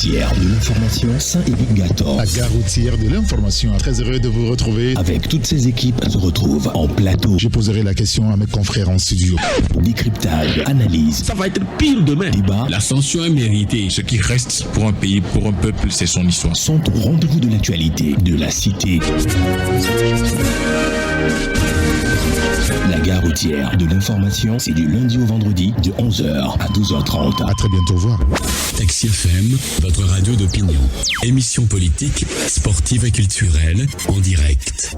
routière de l'information Saint-Émile-Gaton. La gare routière de l'information. Très heureux de vous retrouver. Avec toutes ses équipes se retrouvent en plateau. Je poserai la question à mes confrères en studio. Décryptage, analyse. Ça va être pire demain. Débat. L'ascension est méritée. Ce qui reste pour un pays, pour un peuple, c'est son histoire. Sont au rendez-vous de l'actualité de la cité. La gare routière de l'information, c'est du lundi au vendredi de 11h à 12h30. À très bientôt, au revoir. Taxi FM, votre radio d'opinion. Émission politique, sportive et culturelle, en direct.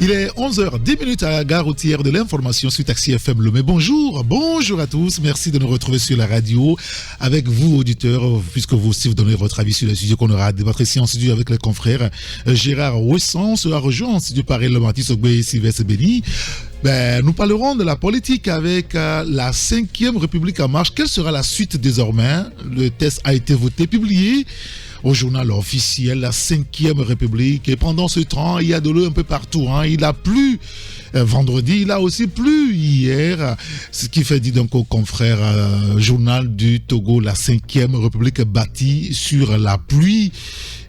Il est 11h10 à la gare routière de l'information sur Taxi FM Lomé. Bonjour à tous. Merci de nous retrouver sur la radio avec vous, auditeurs, puisque vous aussi vous donnez votre avis sur le sujet qu'on aura à débattre ici en studio avec les confrères. Gérard Ouessan sera rejoint en studio par Elomati Sogbe et Sylvestre Béni. Nous parlerons de la politique avec la 5e République en marche. Quelle sera la suite désormais? Le test a été voté, publié au journal officiel, la 5e République. Et pendant ce temps, il y a de l'eau un peu partout. Il a plu vendredi, il a aussi plu hier. Ce qui fait dire donc aux confrères journal du Togo, la 5e République bâtie sur la pluie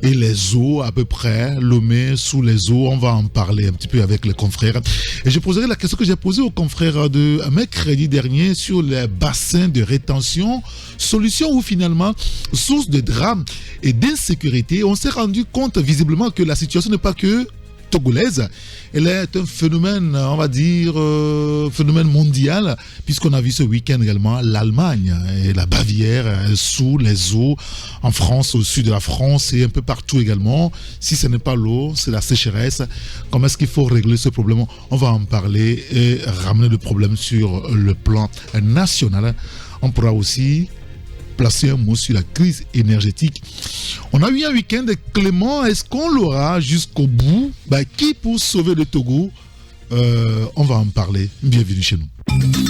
et les eaux à peu près, Lomé sous les eaux. On va en parler un petit peu avec les confrères. Et je poserai la question que j'ai posée aux confrères de mercredi dernier sur les bassins de rétention. Solution ou finalement source de drame et d'insécurité. On s'est rendu compte visiblement que la situation n'est pas que togolaise, elle est un phénomène, on va dire, phénomène mondial, puisqu'on a vu ce week-end également l'Allemagne et la Bavière sous les eaux, en France, au sud de la France et un peu partout également. Si ce n'est pas l'eau, c'est la sécheresse. Comment est-ce qu'il faut régler ce problème? On va en parler et ramener le problème sur le plan national. On pourra aussi placer un mot sur la crise énergétique. On a eu un week-end clément. Est-ce qu'on l'aura jusqu'au bout? Qui pour sauver le Togo? On va en parler. Bienvenue chez nous.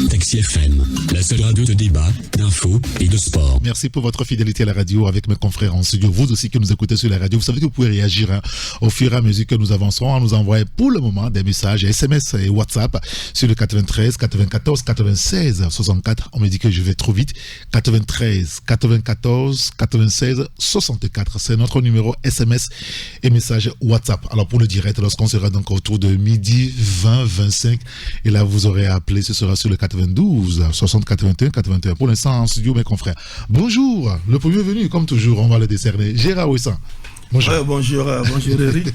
Taxi FM, la seule radio de débat, d'infos et de sport. Merci pour votre fidélité à la radio avec mes confrères en studio. Vous aussi qui nous écoutez sur la radio, vous savez que vous pouvez réagir au fur et à mesure que nous avançons. On nous envoie pour le moment des messages SMS et WhatsApp sur le 93 94 96 64. On me dit que je vais trop vite. 93 94 96 64. C'est notre numéro SMS et message WhatsApp. Alors pour le direct, lorsqu'on sera donc autour de midi 20-25, et là vous aurez appelé, ce sera sur le 92 60 81 81. Pour l'instant en studio mes confrères. Bonjour, le premier venu comme toujours, on va le décerner. Gérard Ouessan. Bonjour. Bonjour Eric.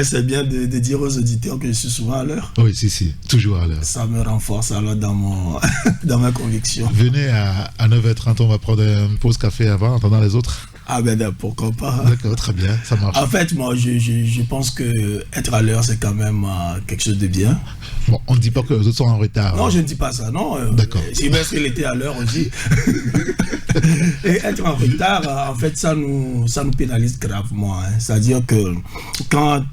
C'est bien de dire aux auditeurs que je suis souvent à l'heure. Oui, si, toujours à l'heure. Ça me renforce alors dans ma conviction. Venez à 9h30, on va prendre une pause café avant, en attendant les autres. Ah pourquoi pas. D'accord, très bien, ça marche. En fait, moi, je pense que être à l'heure, c'est quand même quelque chose de bien. Bon, on ne dit pas que les autres sont en retard. Non, je ne dis pas ça, non. D'accord. Sylvestre, il était à l'heure aussi. Et être en retard, en fait, ça nous pénalise gravement. C'est-à-dire que quand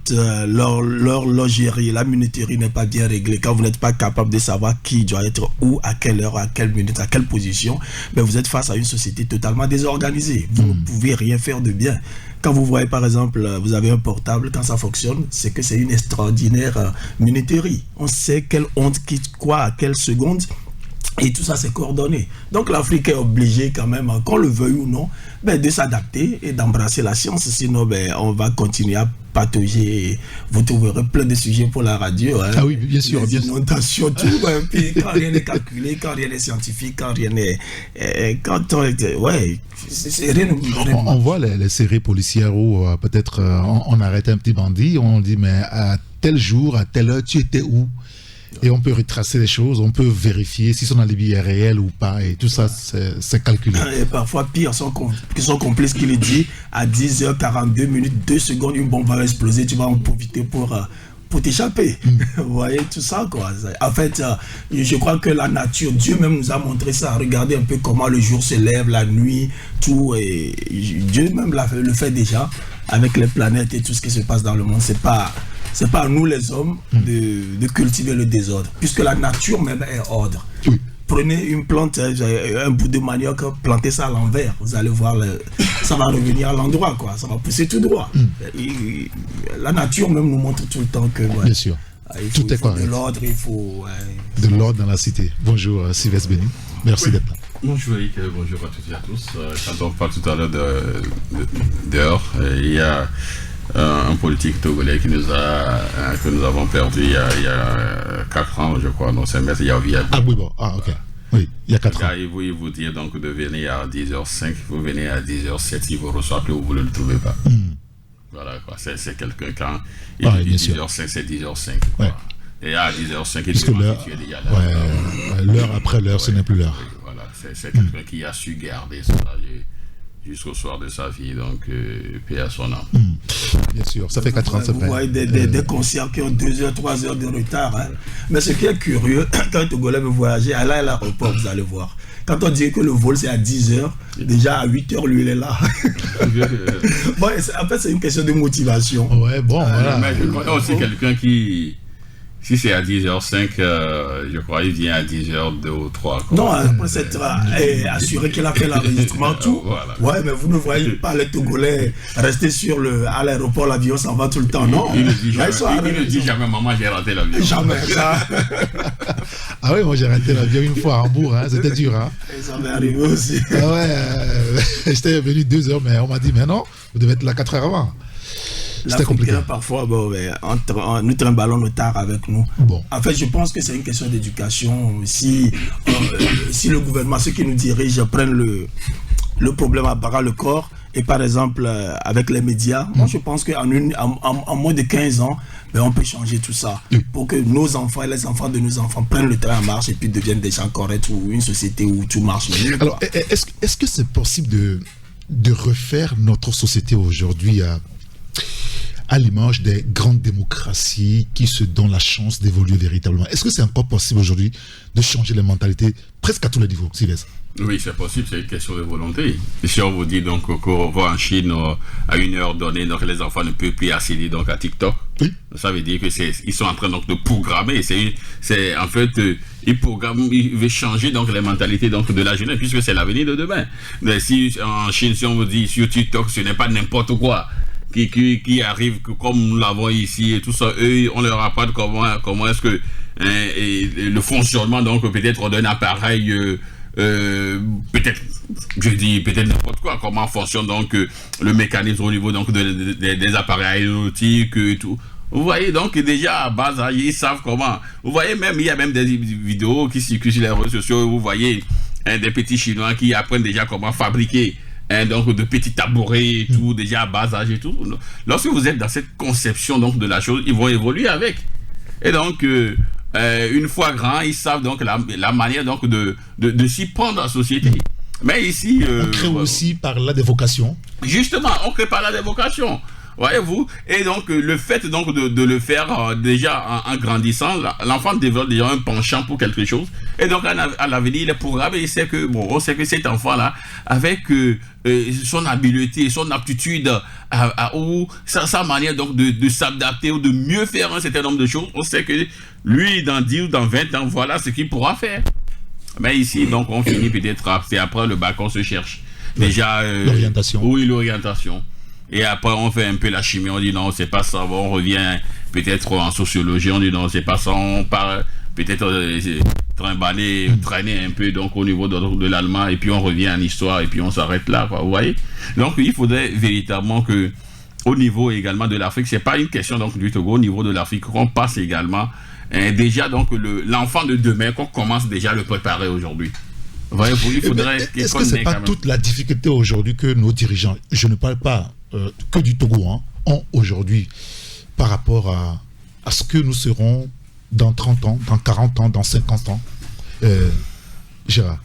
l'horlogerie, la minuterie n'est pas bien réglée, quand vous n'êtes pas capable de savoir qui doit être où, à quelle heure, à quelle minute, à quelle position, vous êtes face à une société totalement désorganisée. Vous ne pouvez rien faire de bien. Quand vous voyez par exemple, vous avez un portable, quand ça fonctionne, c'est que c'est une extraordinaire minuterie. On sait quelle onde quitte quoi à quelle seconde. Et tout ça, c'est coordonné. Donc l'Afrique est obligée quand même, qu'on le veuille ou non, de s'adapter et d'embrasser la science. Sinon, on va continuer à patauger. Vous trouverez plein de sujets pour la radio. Hein. Ah oui, bien sûr. Les inondations, tout. Puis quand rien n'est calculé, quand rien n'est scientifique, quand rien n'est... c'est rien. On voit les séries policières où peut-être on arrête un petit bandit, on dit mais à tel jour, à telle heure, tu étais où? Et on peut retracer les choses, on peut vérifier si son alibi est réel ou pas, et tout ça, c'est calculé. Et parfois, pire, son complice qui lui dit à 10h42, 2 secondes, une bombe va exploser, tu vas en profiter pour t'échapper. Vous voyez, tout ça, quoi. En fait, je crois que la nature, Dieu même nous a montré ça. Regardez un peu comment le jour se lève, la nuit, tout. Et Dieu même le fait déjà avec les planètes et tout ce qui se passe dans le monde. C'est pas à nous les hommes de cultiver le désordre, puisque la nature même est ordre. Oui. Prenez une plante, un bout de manioc, plantez ça à l'envers, vous allez voir, ça va revenir à l'endroit, quoi. Ça va pousser tout droit. Et la nature même nous montre tout le temps que... Bien sûr. Tout est correct. De l'ordre, il faut... de l'ordre dans la cité. Bonjour Sylvestre Béni, merci d'être là. Bonjour Eric, bonjour à toutes et à tous. Quand on parle tout à l'heure dehors, il y a un politique togolais que nous avons perdu il y a 4 ans, je crois. Non, c'est M. Yaovi. Ah oui, bon, ok. Oui, il y a 4 ans. Il vous dit donc de venir à 10h05, vous venez à 10h07, il vous reçoit plus, vous ne le trouvez pas. Voilà, quoi. C'est quelqu'un quand il dit 10h05, c'est 10h05. Ouais. Et à 10h05, il dit déjà là. L'heure après l'heure, ce n'est plus l'heure. Voilà, c'est quelqu'un qui a su garder ça jusqu'au soir de sa vie, donc paix à son âme. Bien sûr, ça fait 4 ans, ça fait. Vous voyez des concerts qui ont 2 heures, 3 heures de retard. Hein. Mais ce qui est curieux, quand un Togolais veut voyager, aller à l'aéroport, vous allez voir. Quand on dit que le vol c'est à 10h, déjà à 8h, lui il est là. Bon, en fait, c'est une question de motivation. Ouais, bon, voilà. Mais je connais aussi quelqu'un qui... Si c'est à 10h05, je crois qu'il vient à 10h2 ou 3. Quoi. Non, après c'est assuré qu'il a fait l'enregistrement, tout. Voilà. Ouais, mais vous ne voyez pas les Togolais rester à l'aéroport, l'avion s'en va tout le temps, non? Il ne dit jamais, maman, j'ai raté l'avion. Jamais, ça. Ah oui, moi j'ai raté l'avion une fois à Hambourg, hein, c'était dur. Hein. Et ça m'est arrivé aussi. Ah ouais, j'étais venu 2 heures, mais on m'a dit, mais non, vous devez être là 4 heures avant. C'était compliqué. Parfois, nous trimballons nos tares avec nous. Bon. En fait, je pense que c'est une question d'éducation. Si le gouvernement, ceux qui nous dirigent, prennent le problème à bras le corps, et par exemple, avec les médias, moi je pense qu'en moins de 15 ans, on peut changer tout ça. Pour que nos enfants et les enfants de nos enfants prennent le train en marche et puis deviennent des gens corrects ou une société où tout marche mieux. Alors, est-ce que c'est possible de refaire notre société aujourd'hui à l'image des grandes démocraties qui se donnent la chance d'évoluer véritablement? Est-ce que c'est encore possible aujourd'hui de changer les mentalités presque à tous les niveaux, Sylvestre? Oui, c'est possible, c'est une question de volonté. Si on vous dit donc qu'on va en Chine à une heure donnée, donc les enfants ne peuvent plus accéder donc à TikTok, oui. Ça veut dire que ils sont en train donc de programmer. C'est en fait ils veulent changer donc les mentalités donc de la jeunesse puisque c'est l'avenir de demain. Mais si en Chine, si on vous dit sur TikTok, ce n'est pas n'importe quoi qui arrive comme nous l'avons ici et tout ça, eux on leur apprend comment est-ce que le fonctionnement donc peut-être d'un appareil peut-être n'importe quoi, comment fonctionne donc le mécanisme au niveau donc des appareils aéronautiques et tout. Vous voyez donc déjà à base ils savent comment. Vous voyez même il y a même des vidéos qui circulent sur les réseaux sociaux où vous voyez des petits Chinois qui apprennent déjà comment fabriquer donc de petits tabourets et tout, déjà à bas âge et tout. Lorsque vous êtes dans cette conception donc de la chose, ils vont évoluer avec. Et donc une fois grands, ils savent donc la manière donc de s'y prendre dans la société. Mais ici on crée aussi par là des vocations. Justement, on crée par là des vocations. Voyez-vous, et donc le fait donc de le faire déjà en grandissant, l'enfant développe déjà un penchant pour quelque chose, et donc à l'avenir il est programmé, il sait que on sait que cet enfant-là, avec son habileté, son aptitude ou sa manière donc de s'adapter ou de mieux faire un certain nombre de choses, on sait que lui dans 10 ou dans 20 ans, voilà ce qu'il pourra faire. Mais ici donc on finit peut-être, c'est après le bac on se cherche déjà l'orientation. Oui, l'orientation. Et après, on fait un peu la chimie, on dit non, c'est pas ça. Bon, on revient peut-être en sociologie, on dit non, c'est pas ça. On parle peut-être trimballer, traîner un peu donc au niveau de l'allemand, et puis on revient en histoire, et puis on s'arrête là, quoi, vous voyez. Donc il faudrait véritablement que, au niveau également de l'Afrique, c'est pas une question donc du Togo, au niveau de l'Afrique, qu'on passe également déjà donc l'enfant de demain, qu'on commence déjà à le préparer aujourd'hui. Voyez, il faudrait. Est-ce que c'est pas toute la difficulté aujourd'hui que nos dirigeants, je ne parle pas que du Togo, ont aujourd'hui par rapport à ce que nous serons dans 30 ans, dans 40 ans, dans 50 ans, Gérard?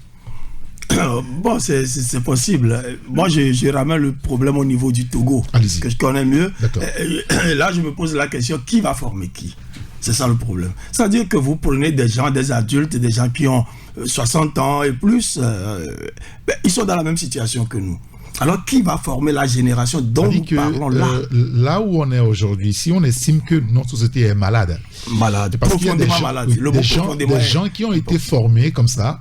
Bon, c'est possible. Moi, je ramène le problème au niveau du Togo, que je connais mieux. Là, je me pose la question, qui va former qui? C'est ça le problème. C'est-à-dire que vous prenez des gens, des adultes, des gens qui ont 60 ans et plus, ils sont dans la même situation que nous. Alors, qui va former la génération dont nous parlons là? Là où on est aujourd'hui, si on estime que notre société est malade, parce qu'il y a des gens qui ont été formés comme ça,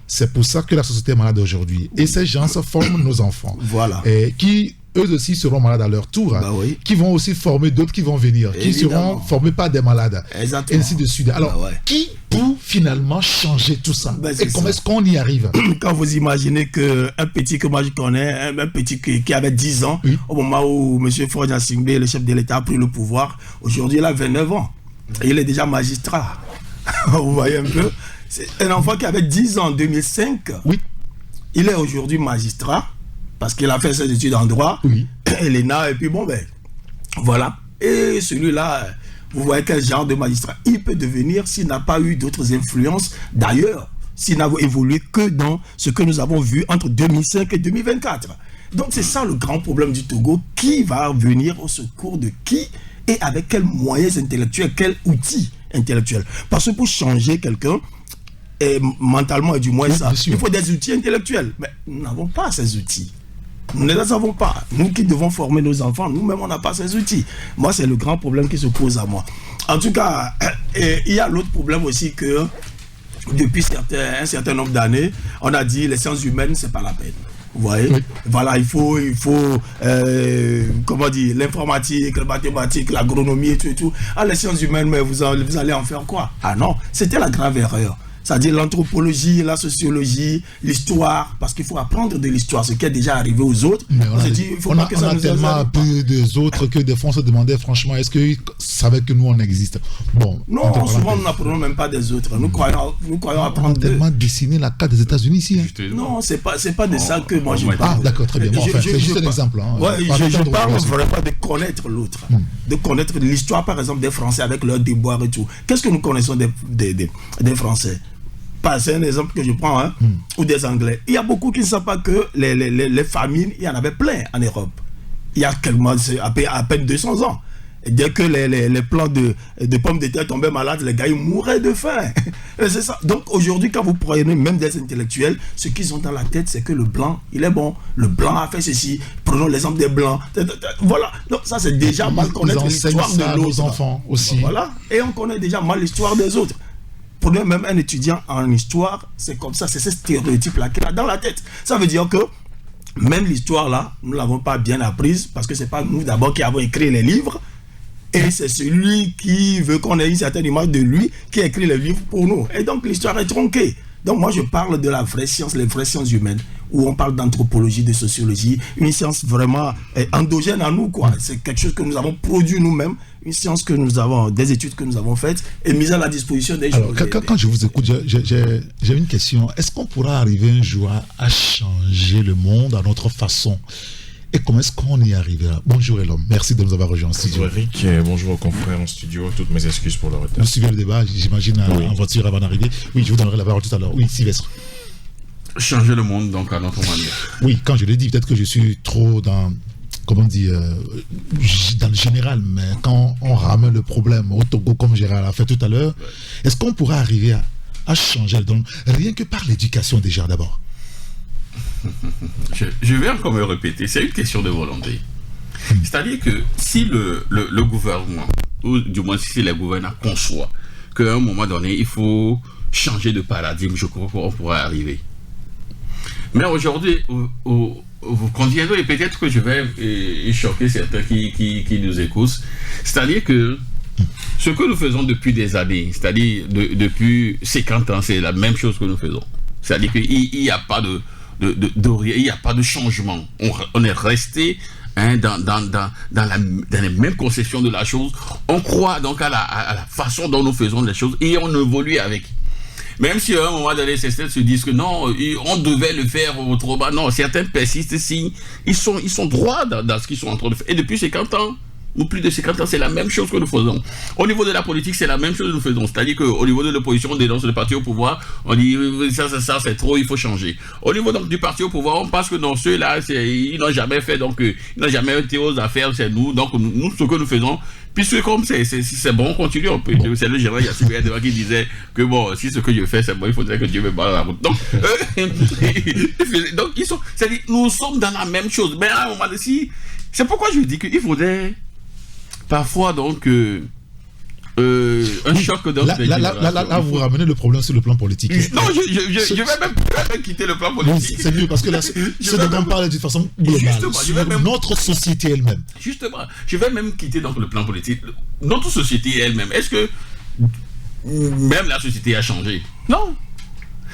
c'est pour ça que la société est malade aujourd'hui. Et ces gens se forment nos enfants. Voilà. Et qui, eux aussi, seront malades à leur tour, qui vont aussi former d'autres qui vont venir, qui seront formés par des malades. Exactement. Et ainsi de suite. Alors, qui pour finalement changer tout ça? Et comment est-ce qu'on y arrive? Quand vous imaginez qu'un petit que moi je connais, un petit qui avait 10 ans, au moment où M. Faure Gnassingbé, le chef de l'État, a pris le pouvoir, aujourd'hui il a 29 ans. Et il est déjà magistrat. Vous voyez un peu? C'est un enfant qui avait 10 ans en 2005. Il est aujourd'hui magistrat parce qu'il a fait ses études en droit, l'ENA, et puis bon, voilà. Et celui-là, vous voyez quel genre de magistrat il peut devenir s'il n'a pas eu d'autres influences d'ailleurs, s'il n'a évolué que dans ce que nous avons vu entre 2005 et 2024. Donc c'est ça le grand problème du Togo. Qui va venir au secours de qui et avec quels moyens intellectuels, quels outils intellectuels? Parce que pour changer quelqu'un, et mentalement et du moins il faut des outils intellectuels. Mais nous n'avons pas ces outils. Nous ne les avons pas. Nous qui devons former nos enfants, nous-mêmes, on n'a pas ces outils. Moi, c'est le grand problème qui se pose à moi. En tout cas, il y a l'autre problème aussi que, depuis un certain nombre d'années, on a dit les sciences humaines, c'est pas la peine. Vous voyez? Voilà, il faut comment dire, l'informatique, la mathématique, l'agronomie et tout. Ah, les sciences humaines, mais vous allez en faire quoi? Ah non, c'était la grave erreur. C'est-à-dire l'anthropologie, la sociologie, l'histoire, parce qu'il faut apprendre de l'histoire, ce qui est déjà arrivé aux autres. On a tellement appris des autres que des fois on se demandait franchement, est-ce qu'ils savaient que nous on existe? Bon. Non, souvent nous n'apprenons même pas des autres. Nous croyons apprendre. On a tellement dessiné la carte des États-Unis ici. Non, c'est pas de ça que moi je parle. Ah, d'accord, très bien. Bon, c'est juste un exemple. Je parle vraiment de connaître l'autre, de connaître l'histoire, par exemple, des Français avec leurs déboires et tout. Qu'est-ce que nous connaissons des Français? C'est un exemple que je prends, ou des Anglais. Il y a beaucoup qui ne savent pas que les famines, il y en avait plein en Europe. Il y a à peine 200 ans. Et dès que les plants de pommes de terre tombaient malades, les gars, ils mouraient de faim. C'est ça. Donc aujourd'hui, quand vous prenez même des intellectuels, ce qu'ils ont dans la tête, c'est que le blanc, il est bon. Le blanc a fait ceci. Prenons l'exemple des blancs. Voilà. Donc ça, c'est déjà mal connaître l'histoire de nos enfants aussi. Voilà. Et on connaît déjà mal l'histoire des autres. Prenez même un étudiant en histoire, c'est comme ça, c'est ce stéréotype-là qu'il a dans la tête. Ça veut dire que même l'histoire-là, nous ne l'avons pas bien apprise parce que ce n'est pas nous d'abord qui avons écrit les livres et c'est celui qui veut qu'on ait une certaine image de lui qui a écrit les livres pour nous. Et donc l'histoire est tronquée. Donc moi je parle de la vraie science, les vraies sciences humaines, où on parle d'anthropologie, de sociologie, une science vraiment endogène à nous, quoi. C'est quelque chose que nous avons produit nous-mêmes, une science que nous avons, des études que nous avons faites et mises à la disposition des gens. Alors, quand je vous écoute, j'ai une question. Est-ce qu'on pourra arriver un jour à changer le monde à notre façon? Et comment est-ce qu'on y arrivera? Bonjour Elom, merci de nous avoir rejoints en studio. Bonjour Eric, bonjour aux confrères en studio, toutes mes excuses pour le retard. Vous suivez le débat, j'imagine, en voiture avant d'arriver. Oui, je vous donnerai la parole tout à l'heure. Oui, Sylvestre. Changer le monde donc à notre manière. Oui, quand je l'ai dit, peut-être que je suis trop dans, comment dire, dans le général, mais quand on ramène le problème au Togo comme Gérard l'a fait tout à l'heure, est-ce qu'on pourra arriver à changer le monde rien que par l'éducation déjà d'abord? Je vais encore me répéter, c'est une question de volonté. C'est-à-dire que si le gouvernement, ou du moins si les gouvernants conçoivent qu'à un moment donné, il faut changer de paradigme, je crois qu'on pourrait arriver. Mais aujourd'hui, vous conviendrez, et peut-être que je vais choquer certains qui nous écoutent, c'est-à-dire que Ce que nous faisons depuis des années, c'est-à-dire depuis 50 ans, c'est la même chose que nous faisons. C'est-à-dire qu'il n'y a pas il n'y a pas de changement. On est resté dans les mêmes conceptions de la chose. On croit donc à la façon dont nous faisons les choses et on évolue avec. Même si à un moment donné, certains se disent que non, on devait le faire autrement. Non, certains persistent, ils sont droits dans ce qu'ils sont en train de faire. Et depuis 50 ans, ou plus de 50 ans, c'est la même chose que nous faisons. Au niveau de la politique, c'est la même chose que nous faisons. C'est-à-dire qu'au niveau de l'opposition, on dénonce le parti au pouvoir, on dit ça, c'est trop, il faut changer. Au niveau donc du parti au pouvoir, on pense que non, ceux-là, ils n'ont jamais fait, donc ils n'ont jamais été aux affaires, c'est nous. Donc nous, ce que nous faisons, puisque comme c'est bon, on continue. C'est le général Yassine Ouattara qui disait que bon, si ce que je fais, c'est bon, il faudrait que Dieu me barre la route. Donc, donc c'est-à-dire, nous sommes dans la même chose. Mais à un moment donné, c'est pourquoi je dis qu'il faudrait parfois donc un choc dans là, vous ramenez le problème sur le plan politique. Non, je vais même quitter le plan politique. C'est mieux parce que là, ce dont on parle de façon globale sur notre société elle-même. Justement, je vais même quitter donc le plan politique. Notre société elle-même, est-ce que même la société a changé? Non.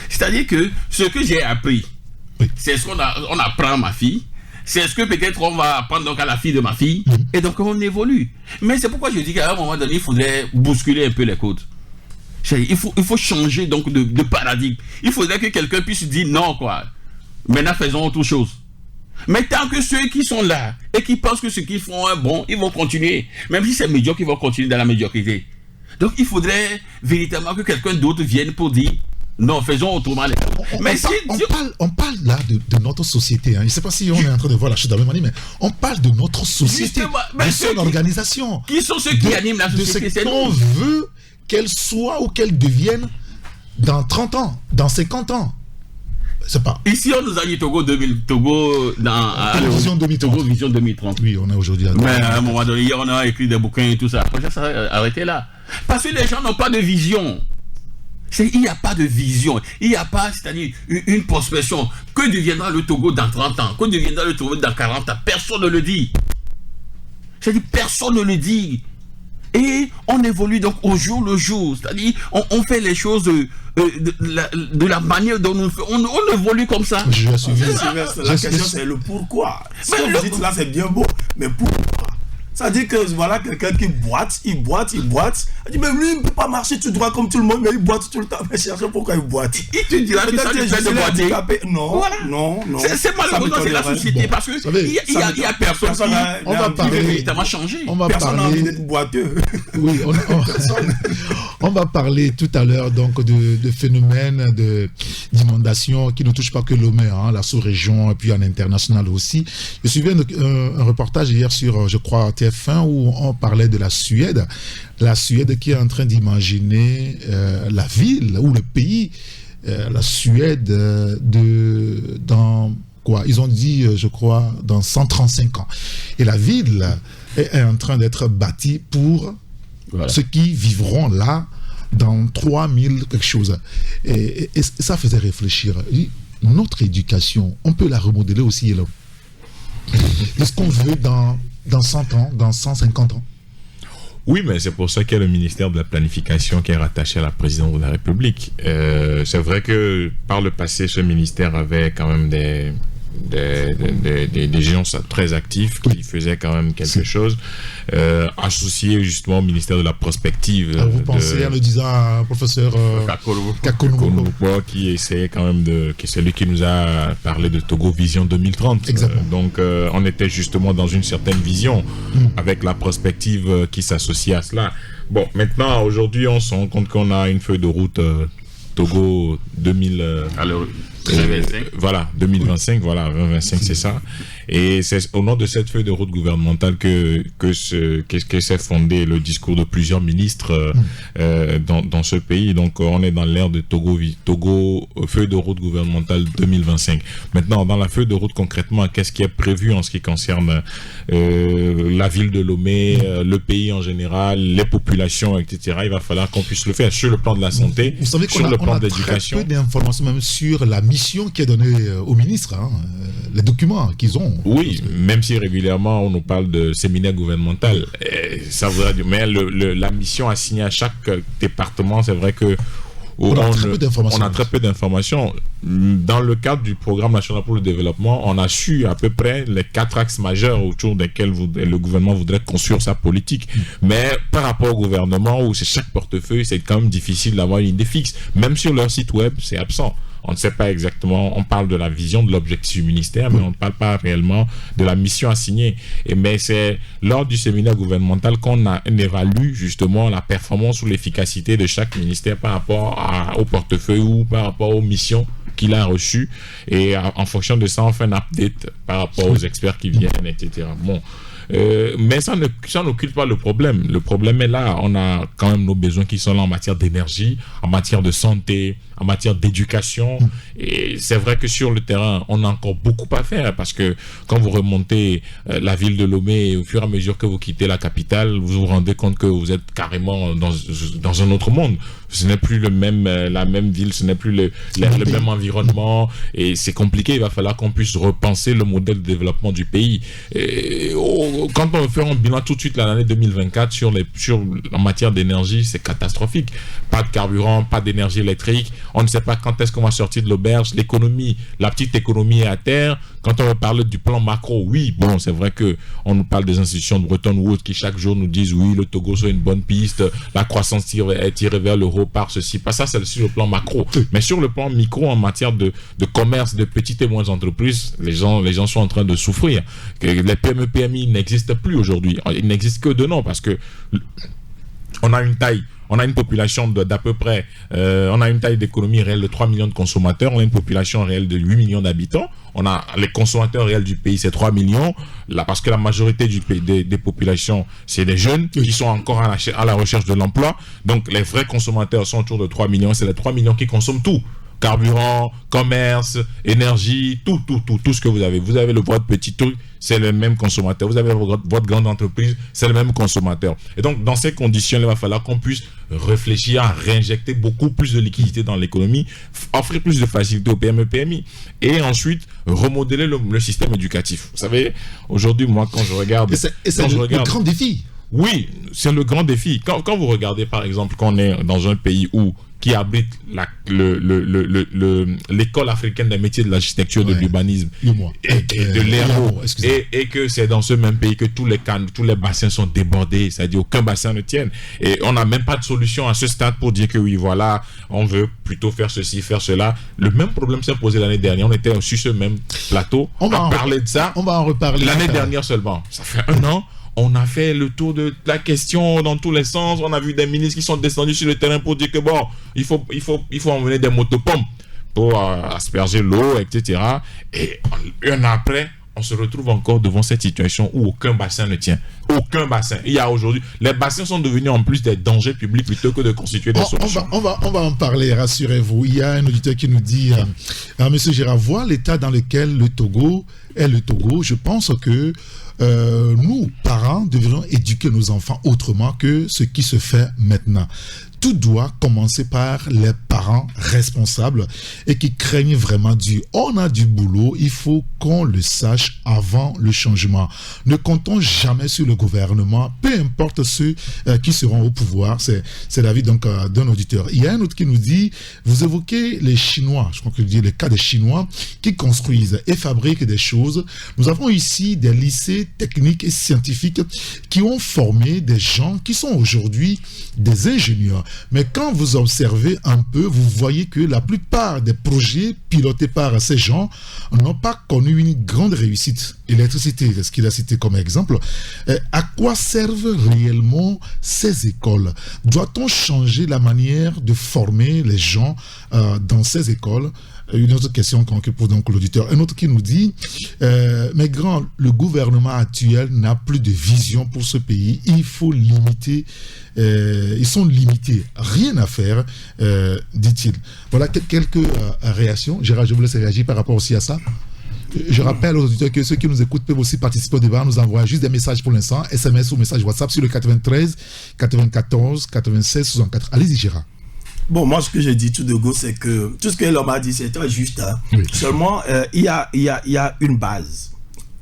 C'est-à-dire que ce que j'ai appris, c'est ce qu'on apprend à ma fille. C'est ce que peut-être on va apprendre donc à la fille de ma fille. Et donc on évolue. Mais c'est pourquoi je dis qu'à un moment donné, il faudrait bousculer un peu les codes. Il faut changer donc de paradigme. Il faudrait que quelqu'un puisse dire non, quoi. Maintenant, faisons autre chose. Mais tant que ceux qui sont là et qui pensent que ce qu'ils font est bon, ils vont continuer. Même si c'est médiocre, ils vont continuer dans la médiocrité. Donc il faudrait véritablement que quelqu'un d'autre vienne pour dire non, faisons autrement. On parle là de notre société. Je ne sais pas si on est en train de voir la chose de la même manière, mais on parle de notre société, de son organisation. Qui sont ceux qui animent la société? De ce qu'on veut qu'elle soit ou qu'elle devienne dans 30 ans, dans 50 ans. C'est pas. Ici, on nous a dit Togo dans Vision 2030. Togo Vision 2030. Oui, on est aujourd'hui. Mais à un moment donné, hier, on a écrit des bouquins et tout ça. Après, ça s'est arrêté là. Parce que les gens n'ont pas de vision. Il n'y a pas de vision, il n'y a pas, c'est-à-dire une prospection. Que deviendra le Togo dans 30 ans? Que deviendra le Togo dans 40 ans? Personne ne le dit. C'est-à-dire personne ne le dit. Et on évolue donc au jour le jour. C'est-à-dire on fait les choses de la manière dont nous faisons. On évolue comme ça. La question c'est le pourquoi. Ce que vous dites là c'est bien beau, mais pourquoi? Ça dit que voilà quelqu'un qui boite, il dit mais lui il ne peut pas marcher tout droit comme tout le monde, mais il boite tout le temps. Mais cherche pourquoi il boite. Il te dira que ça lui fait de boiter. Non, voilà. non. C'est malheureux, c'est la société parce que il y a personne qui veut véritablement changer. Personne n'a envie d'être boiteux. Oui, on va parler tout à l'heure donc de phénomènes d'inondation qui ne touchent pas que Lomé, la sous-région et puis en international aussi. Je suivais un reportage hier sur, je crois, TF1 où on parlait de la Suède qui est en train d'imaginer la ville ou le pays, la Suède dans quoi? Ils ont dit, je crois, dans 135 ans. Et la ville est en train d'être bâtie pour ceux qui vivront là dans 3000 quelque chose. Et ça faisait réfléchir. Notre éducation, on peut la remodeler aussi là. Est-ce qu'on veut dans 100 ans, dans 150 ans? Oui, mais c'est pour ça qu'il y a le ministère de la Planification qui est rattaché à la présidence de la République. C'est vrai que par le passé, ce ministère avait quand même des gens très actifs qui faisaient quand même quelque chose, associés justement au ministère de la Prospective. Alors vous pensez en le disant professeur Kakonou qui essayait quand même qui est celui qui nous a parlé de Togo Vision 2030. Exactement. Donc on était justement dans une certaine vision avec la prospective qui s'associe à cela. Bon, maintenant aujourd'hui on se rend compte qu'on a une feuille de route Togo 2025, c'est ça. Et c'est au nom de cette feuille de route gouvernementale que s'est fondé le discours de plusieurs ministres dans ce pays. Donc on est dans l'ère de Togo feuille de route gouvernementale 2025. Maintenant, dans la feuille de route concrètement, qu'est-ce qui est prévu en ce qui concerne la ville de Lomé, le pays en général, les populations, etc. Il va falloir qu'on puisse le faire sur le plan de la santé, vous savez sur le plan de l'éducation. Très peu d'informations même sur la mission qui est donnée au ministre, les documents qu'ils ont. Oui, même si régulièrement on nous parle de séminaire gouvernemental, ça voudrait dire, mais la mission assignée à chaque département, c'est vrai que on a très peu d'informations. Dans le cadre du programme national pour le développement, on a su à peu près les 4 axes majeurs autour desquels le gouvernement voudrait construire sa politique. Mais par rapport au gouvernement, où c'est chaque portefeuille, c'est quand même difficile d'avoir une idée fixe. Même sur leur site web, c'est absent. On ne sait pas exactement, on parle de la vision, de l'objectif du ministère, mais on ne parle pas réellement de la mission assignée. Mais c'est lors du séminaire gouvernemental qu'on évalue justement la performance ou l'efficacité de chaque ministère par rapport au portefeuille ou par rapport aux missions qu'il a reçues. Et en fonction de ça, on fait un update par rapport aux experts qui viennent, etc. Bon. Mais ça n'occupe pas le problème. Le problème est là. On a quand même nos besoins qui sont là en matière d'énergie, en matière de santé, en matière d'éducation. Et c'est vrai que sur le terrain, on a encore beaucoup à faire parce que quand vous remontez la ville de Lomé, au fur et à mesure que vous quittez la capitale, vous vous rendez compte que vous êtes carrément dans un autre monde. Ce n'est plus la même ville, ce n'est plus le même environnement et c'est compliqué. Il va falloir qu'on puisse repenser le modèle de développement du pays. Quand on fait un bilan tout de suite l'année 2024 en matière d'énergie, c'est catastrophique. Pas de carburant, pas d'énergie électrique. On ne sait pas quand est-ce qu'on va sortir de l'auberge. L'économie, la petite économie est à terre. Quand on va parler du plan macro, oui, bon, c'est vrai que on nous parle des institutions de Bretton Woods qui chaque jour nous disent oui, le Togo c'est une bonne piste, la croissance est tirée vers l'euro par ceci, pas ça, c'est sur le plan macro. Mais sur le plan micro, en matière de commerce, de petites et moyennes entreprises, les gens sont en train de souffrir. Les PME, PMI n'existent plus aujourd'hui. Ils n'existent que de nom parce que on a une population d'à peu près, on a une taille d'économie réelle de 3 millions de consommateurs, on a une population réelle de 8 millions d'habitants, on a les consommateurs réels du pays, c'est 3 millions, là, parce que la majorité des populations, c'est des jeunes qui sont encore à la recherche de l'emploi, donc les vrais consommateurs sont autour de 3 millions, c'est les 3 millions qui consomment tout. Carburant, commerce, énergie, tout ce que vous avez. Vous avez votre petit truc, c'est le même consommateur. Vous avez votre grande entreprise, c'est le même consommateur. Et donc, dans ces conditions, il va falloir qu'on puisse réfléchir à réinjecter beaucoup plus de liquidités dans l'économie, offrir plus de facilité aux PME, PMI, et ensuite remodeler le système éducatif. Vous savez, aujourd'hui, moi, quand je regarde... c'est le grand défi. Oui, c'est le grand défi. Quand vous regardez, par exemple, qu'on est dans un pays qui abrite l'école africaine des métiers de l'architecture, de l'urbanisme et de l'ERO, et que c'est dans ce même pays que tous les bassins sont débordés, c'est-à-dire aucun bassin ne tienne, et on n'a même pas de solution à ce stade pour dire que oui, voilà, on veut plutôt faire ceci, faire cela. Le même problème s'est posé l'année dernière, on était sur ce même plateau, on va parler de ça, on va en reparler l'année dernière seulement, ça fait 1 an. On a fait le tour de la question dans tous les sens. On a vu des ministres qui sont descendus sur le terrain pour dire que bon, il faut emmener des motopompes pour asperger l'eau, etc. Et 1 an après, on se retrouve encore devant cette situation où aucun bassin ne tient. Aucun bassin. Il y a aujourd'hui, les bassins sont devenus en plus des dangers publics plutôt que de constituer des solutions. On va en parler, rassurez-vous. Il y a un auditeur qui nous dit, Monsieur Gérard, voir l'état dans lequel le Togo est le Togo, je pense que nous, parents, devrions éduquer nos enfants autrement que ce qui se fait maintenant. Tout doit commencer par les parents responsables et qui craignent vraiment Dieu. On a du boulot, il faut qu'on le sache avant le changement. Ne comptons jamais sur le gouvernement, peu importe ceux qui seront au pouvoir. C'est l'avis donc d'un auditeur. Il y a un autre qui nous dit, vous évoquez les Chinois, je crois que je dis le cas des Chinois qui construisent et fabriquent des choses. Nous avons ici des lycées techniques et scientifiques qui ont formé des gens qui sont aujourd'hui des ingénieurs. Mais quand vous observez un peu, vous voyez que la plupart des projets pilotés par ces gens n'ont pas connu une grande réussite. L'électricité, c'est ce qu'il a cité comme exemple. À quoi servent réellement ces écoles? Doit-on changer la manière de former les gens dans ces écoles? Une autre question que pose donc l'auditeur. Un autre qui nous dit, mais grand, le gouvernement actuel n'a plus de vision pour ce pays. Il faut limiter, ils sont limités. Rien à faire, dit-il. Voilà quelques réactions. Gérard, je vous laisse réagir par rapport aussi à ça. Je rappelle aux auditeurs que ceux qui nous écoutent peuvent aussi participer au débat. Nous envoient juste des messages pour l'instant, SMS ou message WhatsApp sur le 93 94 96 64. Allez-y, Gérard. Bon, moi, ce que je dis tout de go, c'est que tout ce que l'homme a dit, c'est très juste. Hein. Oui. Seulement, il y a une base.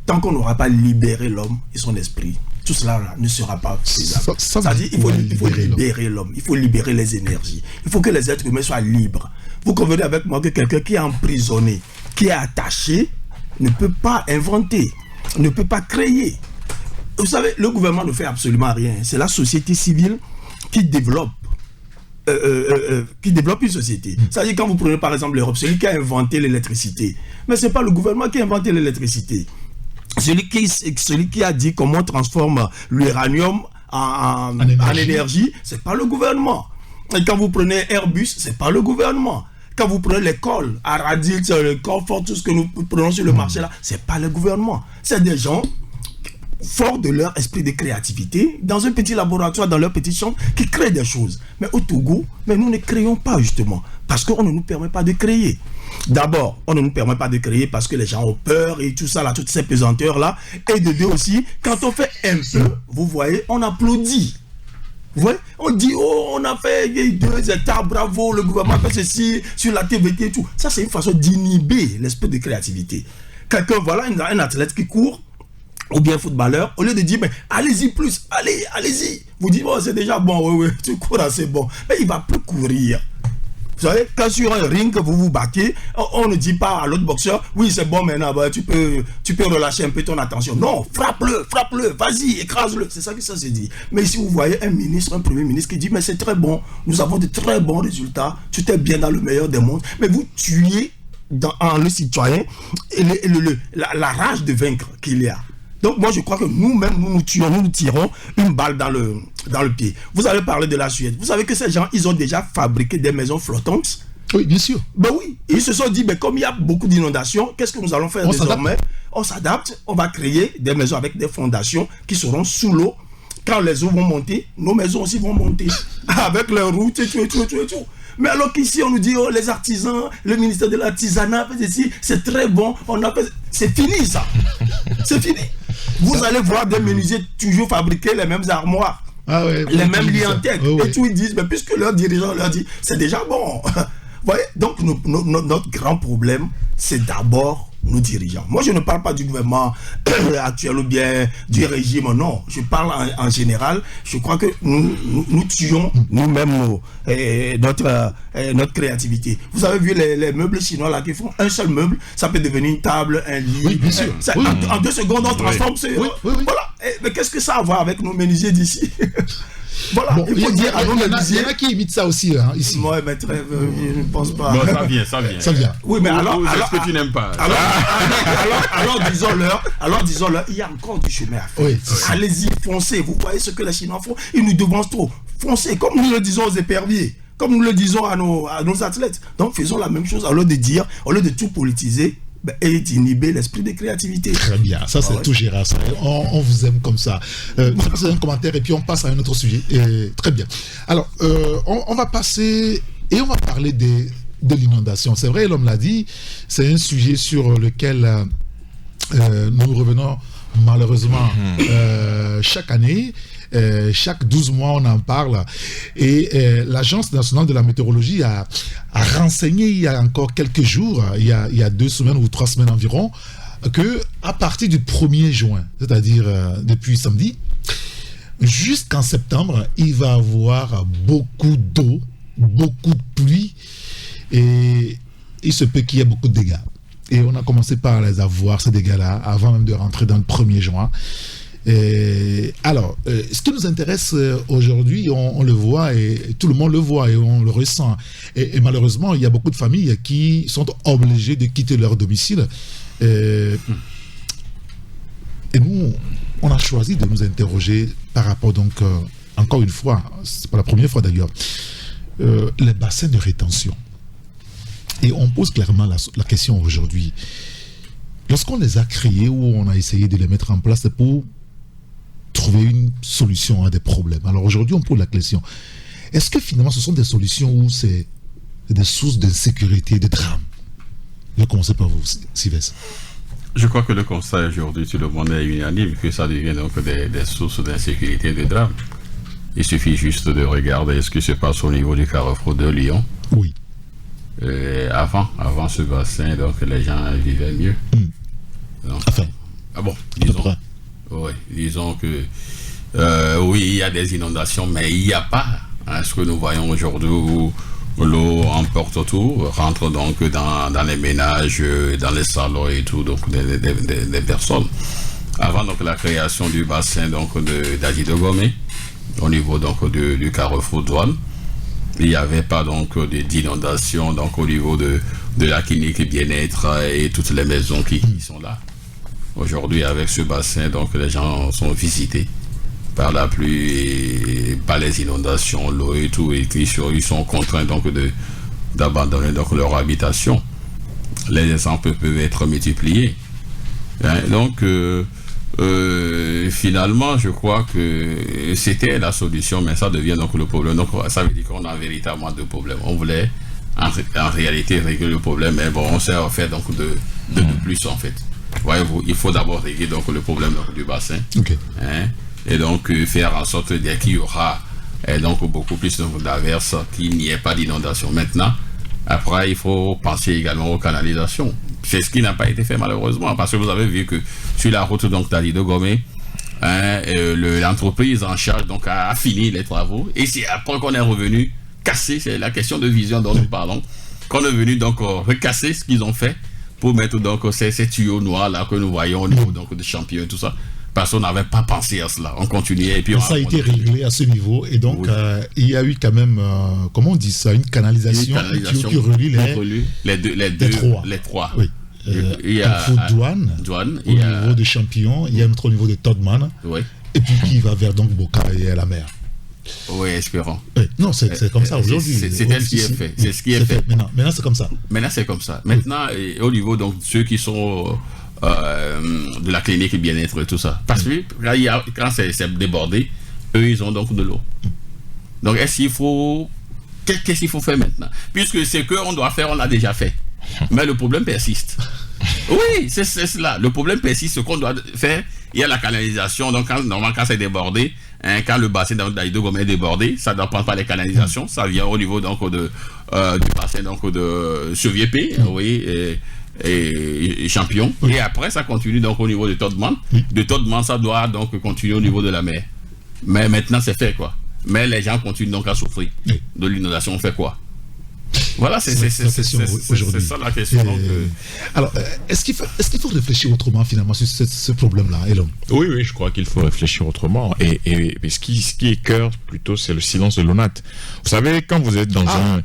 tant qu'on n'aura pas libéré l'homme et son esprit, tout cela là, ne sera pas faisable. C'est-à-dire qu'il faut libérer l'homme, il faut libérer les énergies, il faut que les êtres humains soient libres. Vous convenez avec moi que quelqu'un qui est emprisonné, qui est attaché, ne peut pas inventer, ne peut pas créer. Vous savez, le gouvernement ne fait absolument rien. C'est la société civile qui développe une société. C'est-à-dire quand vous prenez par exemple l'Europe, celui qui a inventé l'électricité, mais ce n'est pas le gouvernement qui a inventé l'électricité. Celui qui a dit comment on transforme l'uranium en énergie, ce n'est pas le gouvernement. Et quand vous prenez Airbus, ce n'est pas le gouvernement. Quand vous prenez l'école, Aradil, le Corfort, tout ce que nous prenons sur le marché là, ce n'est pas le gouvernement. C'est des gens forts de leur esprit de créativité, dans un petit laboratoire, dans leur petite chambre, qui créent des choses. Mais au Togo, nous ne créons pas justement, parce qu'on ne nous permet pas de créer. D'abord, on ne nous permet pas de créer parce que les gens ont peur et tout ça, là, toutes ces pesanteurs-là. Et de deux aussi, quand on fait un peu, vous voyez, on applaudit. Vous voyez, on dit, oh, on a fait 2 hectares, bravo, le gouvernement fait ceci, sur la TVT et tout. Ça, c'est une façon d'inhiber l'esprit de créativité. Quelqu'un, voilà, un athlète qui court, ou bien footballeur, au lieu de dire, mais allez-y plus, allez-y. Vous dites, oh, c'est déjà bon, oui, tu cours assez bon. Mais il ne va plus courir. Vous savez, quand sur un ring, vous vous battez, on ne dit pas à l'autre boxeur, oui, c'est bon maintenant, bah, tu peux relâcher un peu ton attention. Non, frappe-le, vas-y, écrase-le. C'est ça que ça se dit. Mais si vous voyez un ministre, un premier ministre qui dit, mais c'est très bon, nous avons de très bons résultats, tu t'es bien dans le meilleur des mondes, mais vous tuez en le citoyen la rage de vaincre qu'il y a. Donc moi je crois que nous-mêmes nous tirons une balle dans le pied. Vous avez parlé de la Suède. Vous savez que ces gens, ils ont déjà fabriqué des maisons flottantes. Oui, bien sûr. Ben oui. Ils se sont dit, mais comme il y a beaucoup d'inondations, qu'est-ce que nous allons faire désormais? On s'adapte, on va créer des maisons avec des fondations qui seront sous l'eau. Quand les eaux vont monter, nos maisons aussi vont monter. Avec les routes et tout. Mais alors qu'ici, on nous dit, oh, les artisans, le ministère de l'artisanat, c'est très bon. C'est fini ça. C'est fini. Vous allez voir des menuisiers toujours fabriquer les mêmes armoires, les mêmes lits en tête. Et tout, ils disent, mais puisque leur dirigeant leur dit, c'est déjà bon. Vous voyez, donc notre grand problème, c'est d'abord nos dirigeants. Moi, je ne parle pas du gouvernement actuel ou bien du régime, non. Je parle en général. Je crois que nous tuons nous-mêmes notre créativité. Vous avez vu les meubles chinois là qui font un seul meuble, ça peut devenir une table, un lit. Oui, bien sûr. En 2 secondes, on transforme. Voilà. Mais qu'est-ce que ça a à voir avec nos menuisiers d'ici? Voilà, bon, il faut dire à nos menuisiers. Il y en a qui imitent ça aussi, ici. Moi, mais je ne pense pas. Bon, ça vient. Oui, mais alors est-ce que tu n'aimes pas? Alors disons-leur, il y a encore du chemin à faire. Oui, allez-y, foncez. Vous voyez ce que les Chinois font? Ils nous devancent trop. Foncez, comme nous le disons aux éperviers, comme nous le disons à nos athlètes. Donc, faisons la même chose, au lieu de tout politiser, et d'inhiber l'esprit de créativité. Très bien, ça c'est tout Gérard. On vous aime comme ça. C'est un commentaire et puis on passe à un autre sujet. Très bien. Alors, on va passer et on va parler de l'inondation. C'est vrai, l'homme l'a dit, c'est un sujet sur lequel nous revenons malheureusement chaque année. Chaque 12 mois, on en parle. Et l'Agence nationale de la météorologie a renseigné il y a encore quelques jours, il y a 2 semaines ou 3 semaines environ, qu'à partir du 1er juin, c'est-à-dire depuis samedi, jusqu'en septembre, il va y avoir beaucoup d'eau, beaucoup de pluie, et il se peut qu'il y ait beaucoup de dégâts. Et on a commencé par les avoir, ces dégâts-là, avant même de rentrer dans le 1er juin. Alors, ce qui nous intéresse aujourd'hui, on le voit et tout le monde le voit et on le ressent. Et malheureusement, il y a beaucoup de familles qui sont obligées de quitter leur domicile. Et nous, on a choisi de nous interroger par rapport, donc, encore une fois, c'est pas la première fois d'ailleurs, les bassins de rétention. Et on pose clairement la question aujourd'hui. Lorsqu'on les a créés ou on a essayé de les mettre en place, c'est pour trouver une solution à des problèmes. Alors aujourd'hui, on pose la question. Est-ce que finalement, ce sont des solutions où c'est des sources d'insécurité, de drame? Je vais commencer par vous, Sylvestre. Je crois que le constat aujourd'hui, tout le monde est unanime, que ça devient donc des sources d'insécurité et de drame. Il suffit juste de regarder ce qui se passe au niveau du carrefour de Lyon. Oui. Avant ce bassin, donc les gens vivaient mieux. Donc, enfin. bon, À peu près. disons que oui, il y a des inondations, mais il n'y a pas ce que nous voyons aujourd'hui où l'eau emporte tout, rentre donc dans les ménages, dans les salons et tout, donc des personnes. Avant donc la création du bassin donc d'Adi de Gomé, au niveau donc du carrefour douane, il n'y avait pas donc d'inondation donc au niveau de la clinique bien-être et toutes les maisons qui sont là. Aujourd'hui, avec ce bassin, donc les gens sont visités par la pluie, par les inondations, l'eau et tout, et ils sont contraints donc d'abandonner donc leur habitation. Les exemples peuvent être multipliés. Donc finalement, je crois que c'était la solution, mais ça devient donc le problème. Donc ça veut dire qu'on a véritablement deux problèmes. On voulait en réalité régler le problème, mais bon, on s'est fait donc de plus en fait. Voyez-vous, il faut d'abord régler donc le problème donc, du bassin. Okay. Et donc faire en sorte dès qu'il y aura donc beaucoup plus d'averses, qu'il n'y ait pas d'inondation. Maintenant, après, il faut penser également aux canalisations. C'est ce qui n'a pas été fait malheureusement, parce que vous avez vu que sur la route donc d'Adi de Gomé, l'entreprise en charge donc a fini les travaux, et c'est après qu'on est revenu casser, c'est la question de vision dont nous parlons, qu'on est venu donc recasser ce qu'ils ont fait pour mettre donc ces tuyaux noirs là que nous voyons au niveau donc de Champion et tout ça. Parce qu'on n'avait pas pensé à cela. On continuait et puis... ça a été réglé à ce niveau. Et donc, il y a eu quand même, comment on dit ça, une canalisation qui relie les trois. Oui. Il y a douane au niveau de Champignon, il y a un autre au niveau de Todman. Oui. Et puis qui va vers donc Boka et la mer. Oui, espérons. Non, c'est comme ça aujourd'hui. C'est ce qui est fait. C'est ce qui est fait. Maintenant, c'est comme ça. Maintenant, c'est comme ça. Maintenant, au niveau donc ceux qui sont... de la clinique bien-être et tout ça. Parce que quand c'est débordé, eux, ils ont donc de l'eau. Donc, qu'est-ce qu'il faut faire maintenant? Puisque c'est qu'on doit faire, on l'a déjà fait. Mais le problème persiste. Oui, c'est cela. Le problème persiste. Ce qu'on doit faire, il y a la canalisation. Donc, normalement, quand c'est débordé, quand le bassin d'Adi de Gomé est débordé, ça ne doit prendre pas les canalisations. Ça vient au niveau donc, du bassin donc, de Chevier-P. Oui, et Champion. Et après, ça continue donc au niveau de Todman. De Todman, ça doit donc continuer au niveau de la mer. Mais maintenant, c'est fait, quoi. Mais les gens continuent donc à souffrir de l'inondation. On fait quoi? Voilà, c'est ça la question. Alors, est-ce qu'il faut réfléchir autrement finalement sur ce problème-là, Elon? Oui, je crois qu'il faut réfléchir autrement. Et ce qui écœure plutôt, c'est le silence de l'ONAT. Vous savez, quand vous êtes dans un...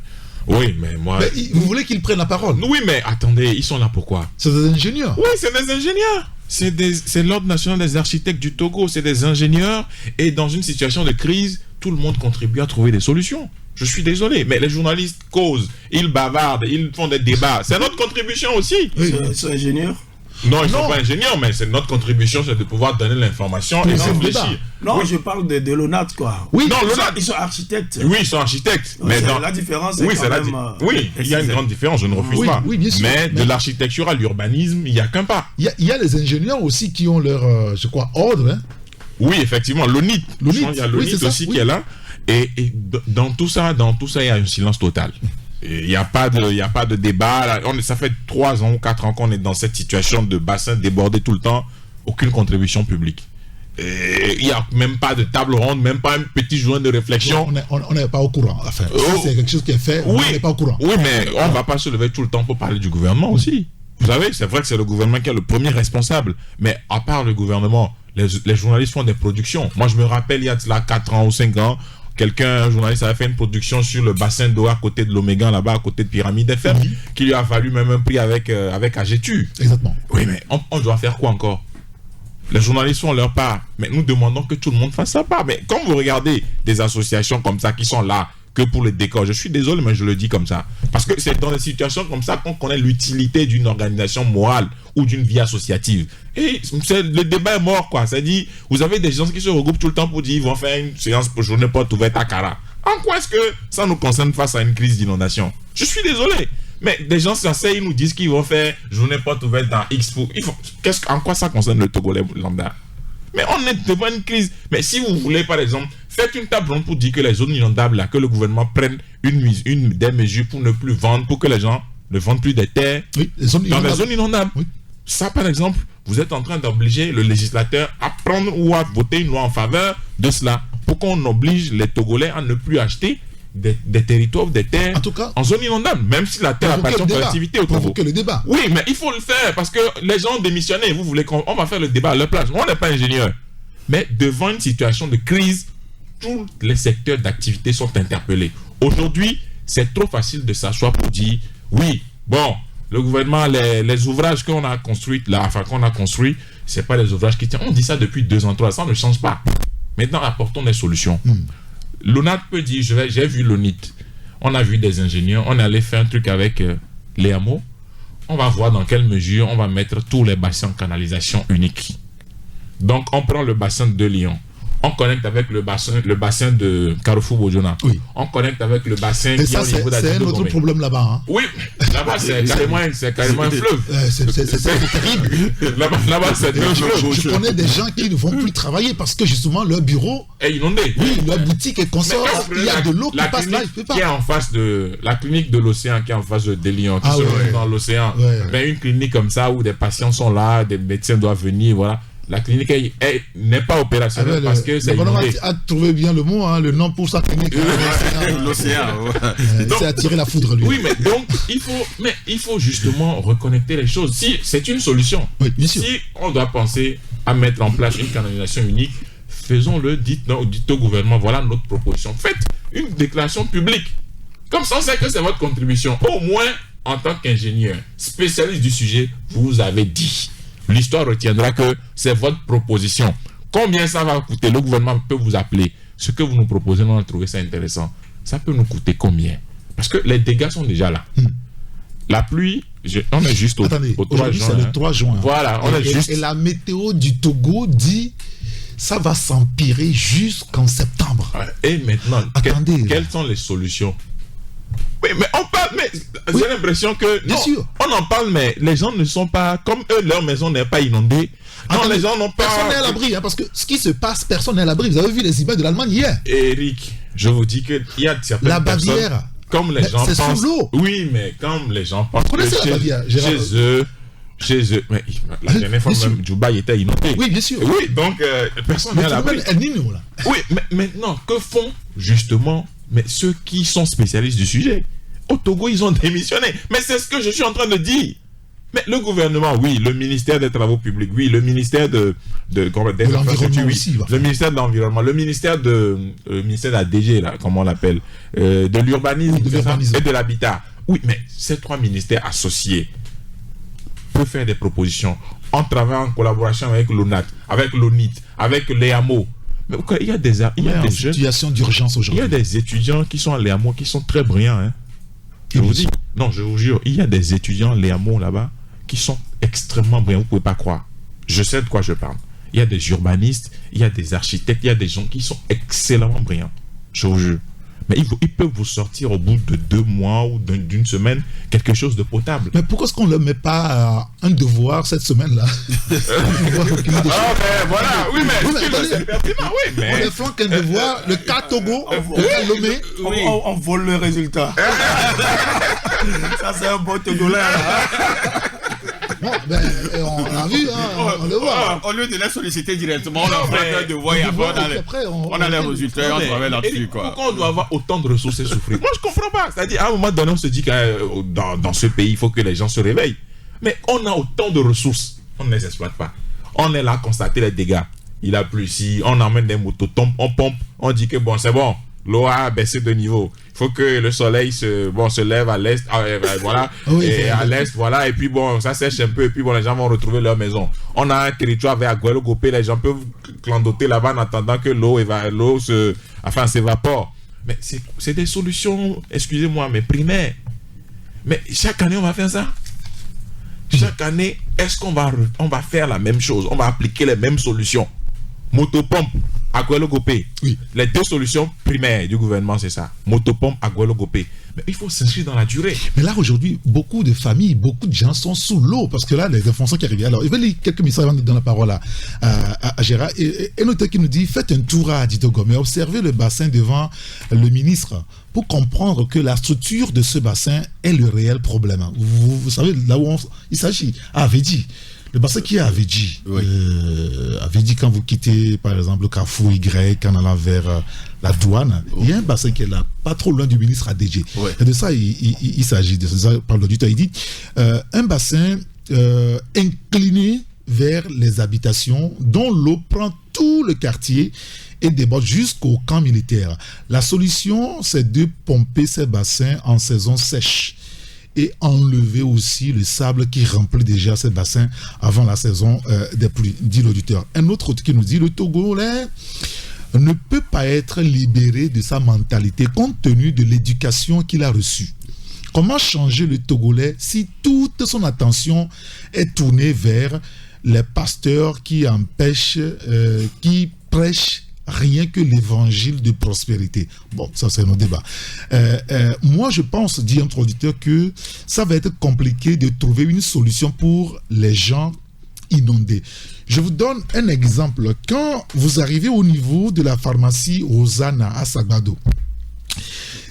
Oui, mais moi... Mais vous voulez qu'ils prennent la parole? Oui, mais attendez, ils sont là pourquoi? C'est des ingénieurs. Oui, c'est des ingénieurs. C'est l'Ordre national des architectes du Togo, c'est des ingénieurs. Et dans une situation de crise, tout le monde contribue à trouver des solutions. Je suis désolé, mais les journalistes causent, ils bavardent, ils font des débats. C'est notre contribution aussi. Oui. Ils sont ingénieurs? Non, ils ne sont pas ingénieurs, mais c'est notre contribution, c'est de pouvoir donner l'information et réfléchir. Non, je parle de l'ONAT, quoi. Oui, non, l'ONAT. Ils sont architectes. Oui, ils sont architectes. Mais la différence, c'est quand même... Oui, il y a une grande différence, je ne refuse pas. Oui, bien sûr, mais de l'architecture à l'urbanisme, il n'y a qu'un pas. Il y a les ingénieurs aussi qui ont leur, je crois, ordre. Oui, effectivement, l'ONIT. Il y a l'ONIT aussi qui est là. Et dans tout ça, il y a un silence total. Il n'y a pas de débat. Là. Ça fait 3 ans ou 4 ans qu'on est dans cette situation de bassin débordé tout le temps. Aucune contribution publique. Il n'y a même pas de table ronde, même pas un petit joint de réflexion. On n'est pas au courant. Enfin, c'est quelque chose qui est fait, on n'est pas au courant. Oui, mais on ne va pas se lever tout le temps pour parler du gouvernement aussi. Vous savez, c'est vrai que c'est le gouvernement qui est le premier responsable. Mais à part le gouvernement, les journalistes font des productions. Moi, je me rappelle, il y a là 4 ans ou 5 ans, un journaliste avait fait une production sur le bassin d'eau à côté de l'Oméga, là-bas, à côté de Pyramide FM, qui lui a valu même un prix avec AGETU. Exactement. Oui, mais on doit faire quoi encore? Les journalistes font leur part, mais nous demandons que tout le monde fasse sa part. Mais quand vous regardez des associations comme ça qui sont là que pour le décor, je suis désolé, mais je le dis comme ça. Parce que c'est dans des situations comme ça qu'on connaît l'utilité d'une organisation morale ou d'une vie associative. Et le débat est mort, quoi. C'est-à-dire, vous avez des gens qui se regroupent tout le temps pour dire ils vont faire une séance pour journée porte ouverte à Kara. En quoi est-ce que ça nous concerne face à une crise d'inondation? Je suis désolé. Mais des gens s'asseyent, ils nous disent qu'ils vont faire journée porte ouverte dans X pour... En quoi ça concerne le Togolais lambda? Mais on est devant une crise. Mais si vous voulez, par exemple, faites une table ronde pour dire que les zones inondables, là, que le gouvernement prenne des mesures pour ne plus vendre, pour que les gens ne vendent plus des terres dans les zones inondables. Oui. Ça, par exemple, vous êtes en train d'obliger le législateur à prendre ou à voter une loi en faveur de cela. Pour qu'on oblige les Togolais à ne plus acheter des territoires, des terres en zone inondable, même si la terre appartient aux collectivités au Togo. Le débat. Oui, mais il faut le faire parce que les gens ont démissionné. Vous voulez qu'on va faire le débat à leur place. On n'est pas ingénieur. Mais devant une situation de crise, tous les secteurs d'activité sont interpellés. Aujourd'hui, c'est trop facile de s'asseoir pour dire oui, bon, le gouvernement, les ouvrages qu'on a construits là, c'est pas les ouvrages qui tiennent. On dit ça depuis 2 ans, 3 ans, ça ne change pas. Maintenant, apportons des solutions. L'ONAT peut dire, j'ai vu l'ONIT, on a vu des ingénieurs, on est allé faire un truc avec les hameaux, on va voir dans quelle mesure on va mettre tous les bassins en canalisation unique. Donc, on prend le bassin de Lyon, on connecte avec le bassin de Carrefour Bojona. Oui. On connecte avec le bassin qui est au niveau C'est un autre problème là-bas. Hein. Oui, là-bas c'est carrément un fleuve. C'est terrible. Là-bas c'est un fleuve. Je connais des gens qui ne vont plus travailler parce que justement leur bureau est inondé. Oui, leur boutique est consort. Il y a de l'eau qui passe là, il ne peut pas. Qui est en face de la clinique de l'océan, qui est en face de Lyon, qui se trouve dans l'océan. Mais une clinique comme ça où des patients sont là, des médecins doivent venir, voilà. La clinique n'est pas opérationnelle parce que c'est inondé. A trouvé bien le mot, hein, le nom pour sa clinique. L'océan. C'est attirer la foudre, lui. Oui, mais donc, il faut justement reconnecter les choses. Si c'est une solution, si on doit penser à mettre en place une canalisation unique, faisons-le, dites au gouvernement, voilà notre proposition. Faites une déclaration publique. Comme ça, on sait que c'est votre contribution. Au moins, en tant qu'ingénieur, spécialiste du sujet, vous avez dit. L'histoire retiendra que c'est votre proposition. Combien ça va coûter? Le gouvernement peut vous appeler. Ce que vous nous proposez, on a trouvé ça intéressant. Ça peut nous coûter combien? Parce que les dégâts sont déjà là. La pluie, on est juste au 3 juin. C'est le 3 juin. Voilà, on est juste. Et la météo du Togo dit ça va s'empirer jusqu'en septembre. Et maintenant, quelles sont les solutions? Oui, mais on parle, mais j'ai l'impression que bien sûr. On en parle, mais les gens ne sont pas comme eux, leur maison n'est pas inondée. Non, les gens n'ont pas. Personne n'est à l'abri, hein, parce que ce qui se passe, personne n'est à l'abri. Vous avez vu les images de l'Allemagne hier. Eric, je vous dis qu'il y a certaines personnes, comme les gens pensent. Sous l'eau. Oui, mais comme les gens pensent que chez eux, mais la dernière fois même, Dubaï était inondé. Oui, bien sûr. Oui, donc personne n'est à l'abri. Oui, mais maintenant, que font justement ceux qui sont spécialistes du sujet? Au Togo, ils ont démissionné. Mais c'est ce que je suis en train de dire. Mais le gouvernement, oui, le ministère des Travaux publics, oui, le ministère de l'environnement aussi, le ministère de l'environnement, le ministère de la DG, là, comment on l'appelle, de l'urbanisme et de l'habitat. Oui, mais ces 3 ministères associés peuvent faire des propositions en travaillant en collaboration avec l'ONAT, avec l'ONIT, avec les hameaux. Mais il y a des situations d'urgence aujourd'hui. Il y a des étudiants qui sont à les hameaux qui sont très brillants, hein. Je vous dis, non, je vous jure, il y a des étudiants, les hameaux là-bas, qui sont extrêmement brillants, vous ne pouvez pas croire. Je sais de quoi je parle. Il y a des urbanistes, il y a des architectes, il y a des gens qui sont excellemment brillants. Je vous jure. Mais ils peuvent vous sortir au bout de 2 mois ou d'une semaine quelque chose de potable. Mais pourquoi est-ce qu'on ne leur met pas un devoir cette semaine-là? Mais voilà, oui, mais c'est pertinent, oui. Mais... On les flanque un devoir, le cas Togo, le cas Lomé. On vole le résultat. Ça, c'est un bon Togolais. Bon, on a vu, hein, on le voit. Au lieu de les solliciter directement, on leur fait un devoir et après on a les résultats, on travaille là-dessus. Pourquoi on doit avoir autant de ressources et souffrir? Moi, je ne comprends pas. C'est-à-dire, à un moment donné, on se dit que dans ce pays, il faut que les gens se réveillent. Mais on a autant de ressources, on ne les exploite pas. On est là à constater les dégâts. Il a plu ici, on emmène des motos, on pompe, on dit que bon, c'est bon. L'eau a baissé de niveau. Il faut que le soleil se lève à l'est, voilà, et à l'est, voilà, et puis bon, ça sèche un peu, et puis bon, les gens vont retrouver leur maison. On a un territoire vers Aguelo-Gopé, les gens peuvent clandoter là-bas en attendant que l'eau s'évapore. Mais c'est des solutions, excusez-moi, mais primaires. Mais chaque année, on va faire ça. Chaque année, est-ce qu'on va faire la même chose? On va appliquer les mêmes solutions. Motopompe, Aguelo-Gopé. Oui. Les 2 solutions primaires du gouvernement, c'est ça. Motopompe, Aguelo-Gopé. Mais il faut s'inscrire dans la durée. Mais là, aujourd'hui, beaucoup de familles, beaucoup de gens sont sous l'eau parce que là, les informations qui arrivent. Alors, je vais lire quelques messages avant de donner la parole à Gérard. Et un auteur qui nous dit, faites un tour à Ditogo, mais observez le bassin devant le ministre pour comprendre que la structure de ce bassin est le réel problème. Vous savez, là où il s'agit, Védi. Le bassin qui est à Avedji. Avedji, quand vous quittez, par exemple, le carrefour Y, en allant vers la douane, il y a un bassin qui est là, pas trop loin du ministre ADG. Et de ça, il s'agit, de ça par l'auditeur. Il dit un bassin incliné vers les habitations, dont l'eau prend tout le quartier et déborde jusqu'au camp militaire. La solution, c'est de pomper ces bassins en saison sèche et enlever aussi le sable qui remplit déjà ces bassins avant la saison des pluies, dit l'auditeur. Un autre qui nous dit, le Togolais ne peut pas être libéré de sa mentalité compte tenu de l'éducation qu'il a reçue. Comment changer le Togolais si toute son attention est tournée vers les pasteurs qui empêchent, qui prêchent rien que l'évangile de prospérité? Bon, ça c'est nos débats. Moi je pense, dit notre auditeur, que ça va être compliqué de trouver une solution pour les gens inondés. Je vous donne un exemple. Quand vous arrivez au niveau de la pharmacie Hosanna à Sagbado,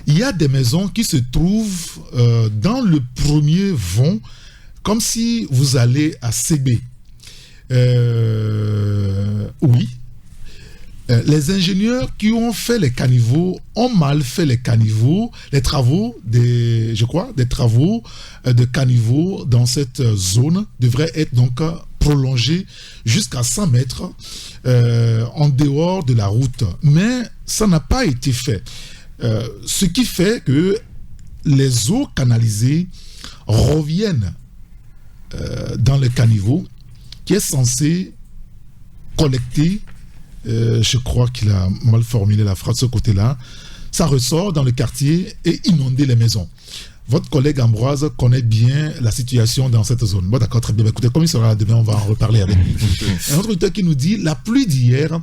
il y a des maisons qui se trouvent dans le premier vont, comme si vous allez à CB. Oui. Les ingénieurs qui ont fait les caniveaux ont mal fait les caniveaux, les travaux, des travaux de caniveaux dans cette zone devraient être donc prolongés jusqu'à 100 mètres en dehors de la route. Mais ça n'a pas été fait. Ce qui fait que les eaux canalisées reviennent dans le caniveau qui est censé collecter, je crois qu'il a mal formulé la phrase de ce côté-là, ça ressort dans le quartier et inonder les maisons. Votre collègue Ambroise connaît bien la situation dans cette zone. Bon, d'accord, très bien. Écoutez, comme il sera là demain, on va en reparler avec lui. Un autre auditeur qui nous dit, la pluie d'hier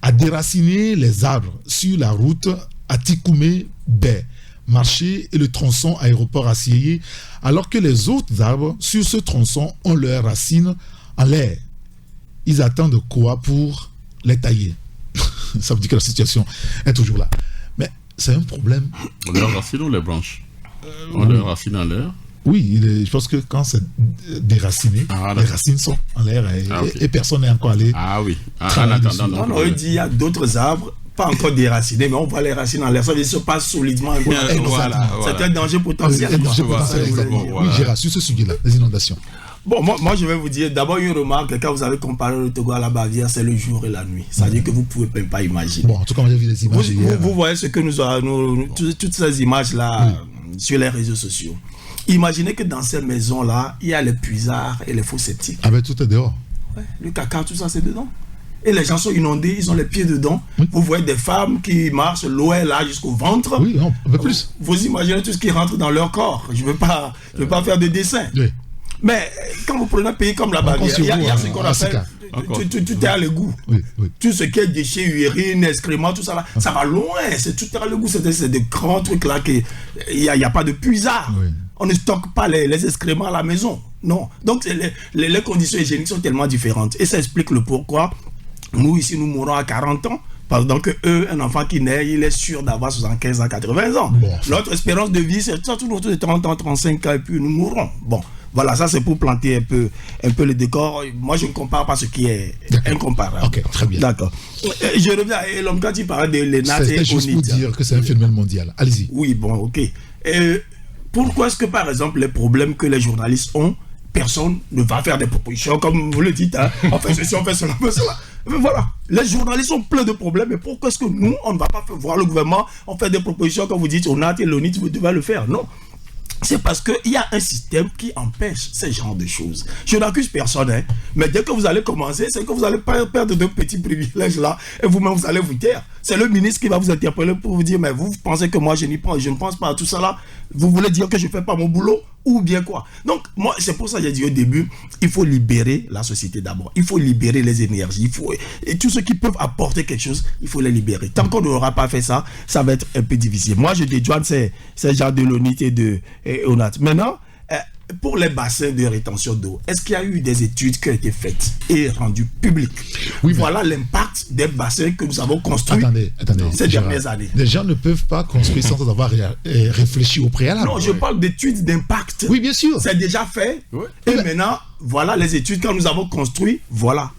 a déraciné les arbres sur la route à Tikoumé Bay, marché et le tronçon aéroport acier, alors que les autres arbres sur ce tronçon ont leurs racines en l'air. Ils attendent quoi pour les tailler? Ça veut dire que la situation est toujours là. Mais c'est un problème. Leurs racines ou les branches? Leurs racines en l'air? Oui, je pense que quand c'est déraciné, les racines sont en l'air et personne n'est encore allé. Ah oui. En attendant, on aurait dit il y a d'autres arbres pas encore déracinés, mais on voit les racines en l'air. Ça veut dire qu'ils se passent solidement. Voilà. C'est un danger potentiel. Oui, j'ai rassuré ce sujet-là, les inondations. Bon, moi je vais vous dire d'abord une remarque. Quand vous avez comparé le Togo à la Bavière, c'est le jour et la nuit. Ça veut dire que vous ne pouvez même pas imaginer. Bon, en tout cas, j'ai vu les images hier. Vous voyez ce que nous avons, toutes ces images-là sur les réseaux sociaux. Imaginez que dans ces maisons-là, il y a les puisards et les fosses septiques. Ah ben tout est dehors. Ouais, le caca, tout ça c'est dedans. Et les gens sont inondés, ils ont les pieds dedans. Oui. Vous voyez des femmes qui marchent, l'eau est là jusqu'au ventre. Oui, non, un peu plus. Vous imaginez tout ce qui rentre dans leur corps. Je ne veux pas faire de dessin. Oui. Mais quand vous prenez un pays comme la Bavière, il y a ce qu'on appelle, tout est à l'égout. Oui. Tout ce qui est déchets, urine, excréments, tout ça là, ça va loin. Tout est à l'égout. C'est des grands trucs là, il n'y a pas de puisard. Oui. On ne stocke pas les excréments à la maison. Non. Donc les conditions hygiéniques sont tellement différentes. Et ça explique le pourquoi nous ici nous mourons à 40 ans. Pendant que eux, un enfant qui naît, il est sûr d'avoir 75 à 80 ans. Bon, notre espérance de vie, c'est tout autour de 30 ans, 35 ans, et puis nous mourrons. Bon, voilà, ça c'est pour planter un peu le décor. Moi, je ne compare pas ce qui est incomparable. Ok, très bien. D'accord. Je reviens à Elom quand il parlait de l'ENAT et juste pour dire que c'est un phénomène mondial. Allez-y. Oui, bon, ok. Pourquoi est-ce que, par exemple, les problèmes que les journalistes ont, personne ne va faire des propositions, comme vous le dites, hein, on fait ceci, on fait cela, on fait cela. Mais voilà, les journalistes ont plein de problèmes, mais pourquoi est-ce que nous, on ne va pas voir le gouvernement, on fait des propositions, comme vous dites, on a et l'ONIT, vous devez le faire. Non. C'est parce qu'il y a un système qui empêche ce genre de choses. Je n'accuse personne, hein, mais dès que vous allez commencer, c'est que vous allez perdre de petits privilèges là, et vous-même vous allez vous taire. C'est le ministre qui va vous interpeller pour vous dire, mais vous pensez que moi je ne pense pas à tout ça là, vous voulez dire que je ne fais pas mon boulot, ou bien quoi. Donc, moi, c'est pour ça que j'ai dit au début, il faut libérer la société d'abord, il faut libérer les énergies, et tous ceux qui peuvent apporter quelque chose, il faut les libérer. Tant qu'on n'aura pas fait ça, ça va être un peu difficile. Moi, je dédouane ces gens de l'ONIT et de ONAT. Maintenant, pour les bassins de rétention d'eau, est-ce qu'il y a eu des études qui ont été faites et rendues publiques? Oui, voilà l'impact des bassins que nous avons construits ces dernières années. Les gens ne peuvent pas construire sans avoir réfléchi au préalable. Non, je parle d'études d'impact. Oui, bien sûr. C'est déjà fait. Et maintenant, voilà les études. Quand nous avons construit, voilà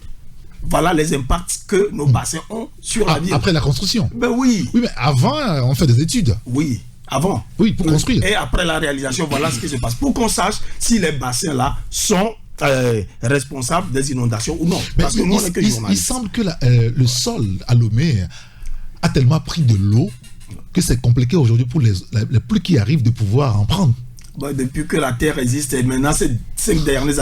les impacts que nos bassins ont sur la ville. Après la construction? Ben oui. Oui, mais avant, on fait des études. Oui. Avant. Oui, pour construire. Et après la réalisation, voilà ce qui se passe. Pour qu'on sache si les bassins-là sont responsables des inondations ou non. Mais parce que nous, on n'est que journalistes. Il semble que le sol à Lomé a tellement pris de l'eau que c'est compliqué aujourd'hui pour les pluies qui arrivent de pouvoir en prendre. Bon, depuis que la Terre existe, et maintenant, ces 5 dernières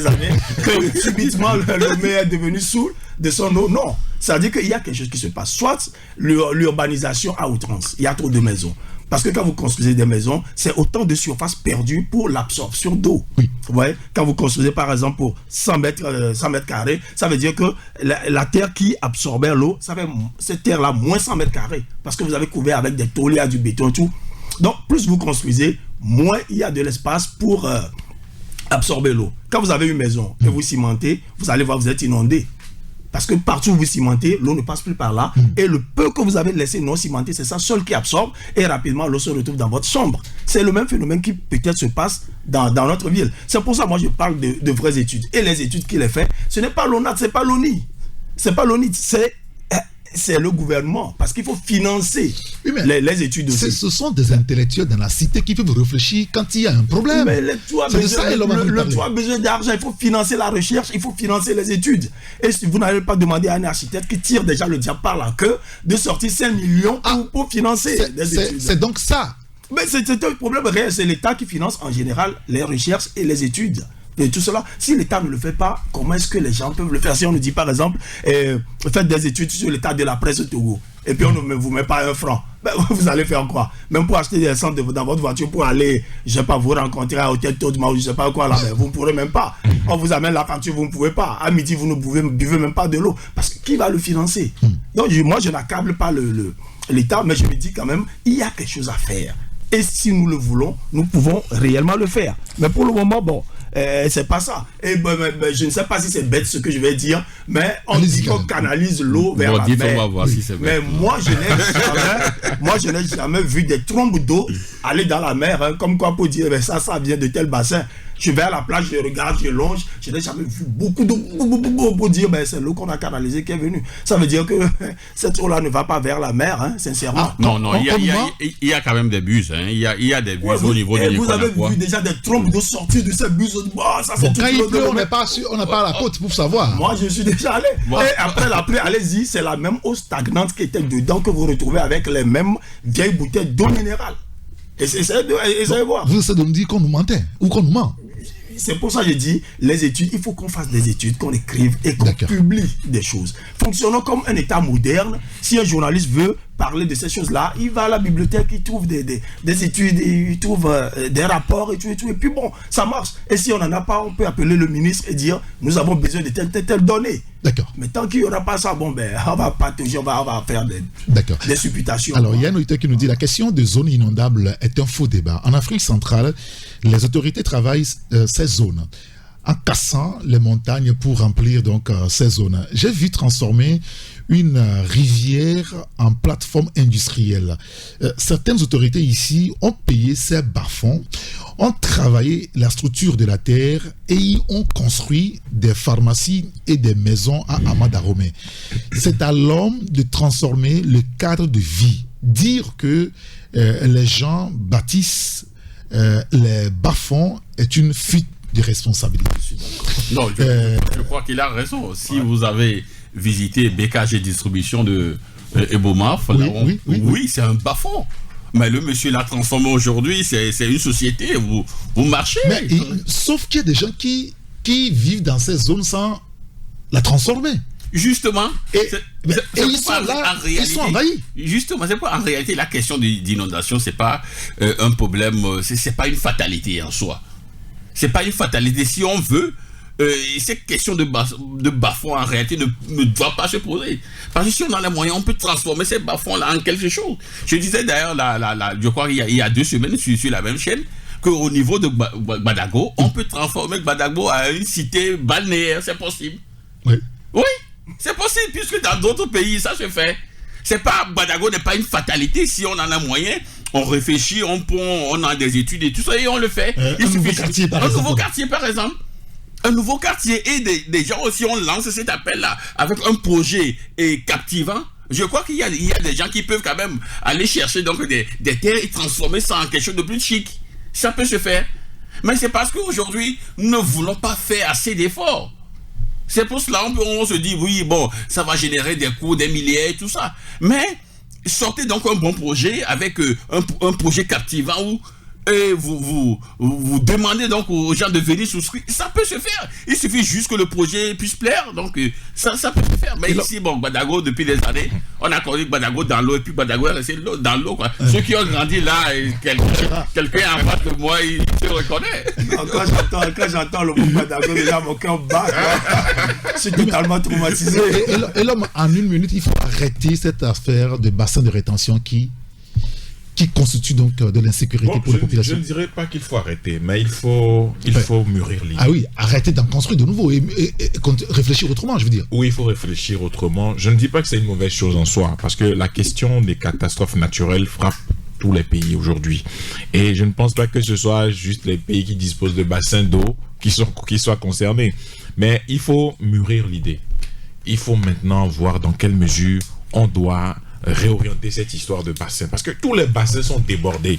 années, que subitement le Lomé est devenu saoul de son eau. Non, ça veut dire qu'il y a quelque chose qui se passe. Soit l'urbanisation à outrance, il y a trop de maisons. Parce que quand vous construisez des maisons, c'est autant de surface perdue pour l'absorption d'eau. Oui. Ouais. Quand vous construisez par exemple pour 100 mètres carrés, ça veut dire que la terre qui absorbait l'eau, ça fait cette terre-là moins 100 mètres carrés. Parce que vous avez couvert avec des tôles, il y a du béton et tout. Donc plus vous construisez, moins il y a de l'espace pour absorber l'eau. Quand vous avez une maison et vous cimentez, vous allez voir, vous êtes inondé. Parce que partout où vous cimentez, l'eau ne passe plus par là. Et le peu que vous avez laissé non cimenté, c'est ça seul qui absorbe. Et rapidement, l'eau se retrouve dans votre chambre. C'est le même phénomène qui peut-être se passe dans notre ville. C'est pour ça que moi, je parle de vraies études. Et les études qu'il a fait, ce n'est pas l'ONAT, ce n'est pas l'ONI. C'est pas l'ONI, c'est le gouvernement. Parce qu'il faut financer les études aussi. Ce sont des intellectuels dans la cité qui peuvent réfléchir quand il y a un problème. Mais le toit a besoin d'argent. Il faut financer la recherche, il faut financer les études. Et si vous n'allez pas demander à un architecte qui tire déjà le diable par la queue de sortir 5 millions pour financer des études. C'est donc ça. Mais c'est un problème réel. C'est l'État qui finance en général les recherches et les études. Et tout cela, si l'État ne le fait pas, comment est-ce que les gens peuvent le faire? Si on nous dit par exemple, faites des études sur l'état de la presse au Togo, et puis on ne vous met pas 1 franc, ben, vous allez faire quoi? Même pour acheter des essence dans votre voiture, pour aller, je sais pas, vous rencontrer à Hôtel Todma ou je sais pas quoi là, ben, vous ne pourrez même pas. On vous amène la facture, vous ne pouvez pas. À midi, vous ne buvez même pas de l'eau. Parce que qui va le financer? Donc moi, je n'accable pas l'État, mais je me dis quand même, il y a quelque chose à faire. Et si nous le voulons, nous pouvons réellement le faire. Mais pour le moment, bon, c'est pas ça. Et je ne sais pas si c'est bête ce que je vais dire, mais on dit qu'on canalise l'eau vers la mer. On va voir si c'est bête. Mais moi, je n'ai jamais vu des trombes d'eau aller dans la mer, hein, comme quoi pour dire, mais ça vient de tel bassin. Je vais à la plage, je regarde, je longe, je n'ai jamais vu beaucoup d'eau pour dire, ben, c'est l'eau qu'on a canalisée qui est venue. Ça veut dire que cette eau-là ne va pas vers la mer, hein, sincèrement. Non, il y a quand même des buses. Hein. Il y a des buses au niveau de vous avez vu déjà des trompes d'eau sortir de ces buses. Ça, c'est quand il pleut, on n'a pas la côte pour savoir. Moi, je suis déjà allé. Et après la pluie, allez-y, c'est la même eau stagnante qui était dedans que vous retrouvez avec les mêmes vieilles bouteilles d'eau minérale. Essayez de voir. Vous essayez de me dire qu'on nous mentait ou qu'on nous ment. C'est pour ça que je dis, les études, il faut qu'on fasse des études, qu'on écrive et qu'on publie des choses. Fonctionnons comme un État moderne. Si un journaliste veut parler de ces choses-là, il va à la bibliothèque, il trouve des études, il trouve des rapports et tout. Et puis bon, ça marche. Et si on n'en a pas, on peut appeler le ministre et dire, nous avons besoin de telle donnée. D'accord. Mais tant qu'il n'y aura pas ça, bon, ben, on va partager, on va faire des supputations. Alors, il y a un auditeur qui nous dit, la question des zones inondables est un faux débat. En Afrique centrale, les autorités travaillent ces zones en cassant les montagnes pour remplir donc ces zones. J'ai vu transformer une rivière en plateforme industrielle. Certaines autorités ici ont payé ces bas-fonds, ont travaillé la structure de la terre et y ont construit des pharmacies et des maisons à Amadaromé. C'est à l'homme de transformer le cadre de vie. Dire que les gens bâtissent les bas-fonds est une fuite de responsabilité. Non, je crois qu'il a raison. Si vous avez visité BKG Distribution de Ebomaf, oui, c'est un bas-fond. Mais le monsieur l'a transformé aujourd'hui, c'est une société, vous marchez. Mais sauf qu'il y a des gens qui vivent dans ces zones sans la transformer. Justement, ils sont là, ils sont envahis. Justement, c'est pas en réalité la question d'inondation, c'est pas un problème, c'est pas une fatalité en soi. C'est pas une fatalité. Si on veut, cette question de bas-fonds en réalité ne doit pas se poser. Parce que si on a les moyens, on peut transformer ces bas-fonds là en quelque chose. Je disais d'ailleurs, je crois qu'il y a 2 semaines sur la même chaîne, qu'au niveau de Gbadago, on peut transformer Gbadago à une cité balnéaire, c'est possible. Oui. Oui, c'est possible, puisque dans d'autres pays, ça se fait. Gbadago n'est pas une fatalité. Si on en a moyen, on réfléchit, on a des études et tout ça, et on le fait. Un nouveau quartier, par exemple. Un nouveau quartier, et des gens aussi, on lance cet appel-là avec un projet captivant. Je crois qu'il y a des gens qui peuvent quand même aller chercher donc des terres et transformer ça en quelque chose de plus chic. Ça peut se faire. Mais c'est parce qu'aujourd'hui, nous ne voulons pas faire assez d'efforts. C'est pour cela on se dit, oui, bon, ça va générer des coûts, des milliers et tout ça. Mais sortez donc un bon projet avec un projet captivant où vous demandez donc aux gens de venir souscrire. Ça peut se faire. Il suffit juste que le projet puisse plaire. Donc ça peut se faire. Mais ici, bon, Gbadago, depuis des années, on a connu Gbadago dans l'eau et puis Gbadago est resté dans l'eau, quoi. Ceux qui ont grandi là, quelqu'un en face de moi, il se reconnaît. Quand j'entends le mot Gbadago, déjà mon cœur bat. Je suis totalement traumatisé. Et l'homme, en une minute, il faut arrêter cette affaire de bassin de rétention qui constitue donc de l'insécurité pour la population. Je ne dirais pas qu'il faut arrêter, mais il faut mûrir l'idée. Ah oui, arrêter d'en construire de nouveau et réfléchir autrement, je veux dire. Oui, il faut réfléchir autrement. Je ne dis pas que c'est une mauvaise chose en soi, parce que la question des catastrophes naturelles frappe tous les pays aujourd'hui. Et je ne pense pas que ce soit juste les pays qui disposent de bassins d'eau qui soient concernés. Mais il faut mûrir l'idée. Il faut maintenant voir dans quelle mesure on doit réorienter cette histoire de bassin, parce que tous les bassins sont débordés,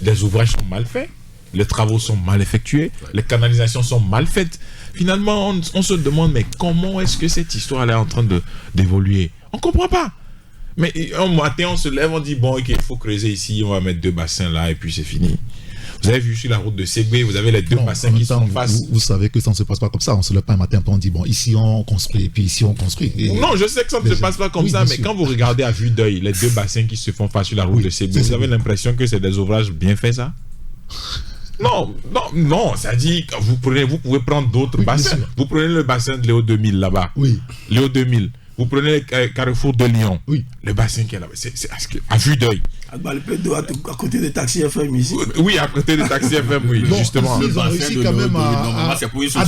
les ouvrages sont mal faits, les travaux sont mal effectués, les canalisations sont mal faites. Finalement on se demande, mais comment est-ce que cette histoire est en train d'évoluer? On comprend pas. Mais un matin on se lève, on dit bon, ok, il faut creuser ici, on va mettre 2 bassins là et puis c'est fini. Vous avez vu sur la route de Ségbé, vous avez les 2 bassins qui sont en face. Vous savez que ça ne se passe pas comme ça. On se lève pas un matin, on dit bon, ici on construit, et puis ici on construit. Non, je sais que ça ne se passe pas comme ça, mais quand vous regardez à vue d'œil les 2 bassins qui se font face sur la route de Ségbé, vous avez l'impression que c'est des ouvrages bien faits, ça? Non, ça dit que vous pouvez prendre d'autres bassins. Vous prenez le bassin de Léo 2000 là-bas. Oui. Léo 2000. Vous prenez le carrefour de Lyon. Oui. Le bassin qui est là-bas. C'est à vue d'œil. À côté des taxis FM ici. Oui, à côté des taxis FM, oui, bon, justement. Ils ont réussi quand même à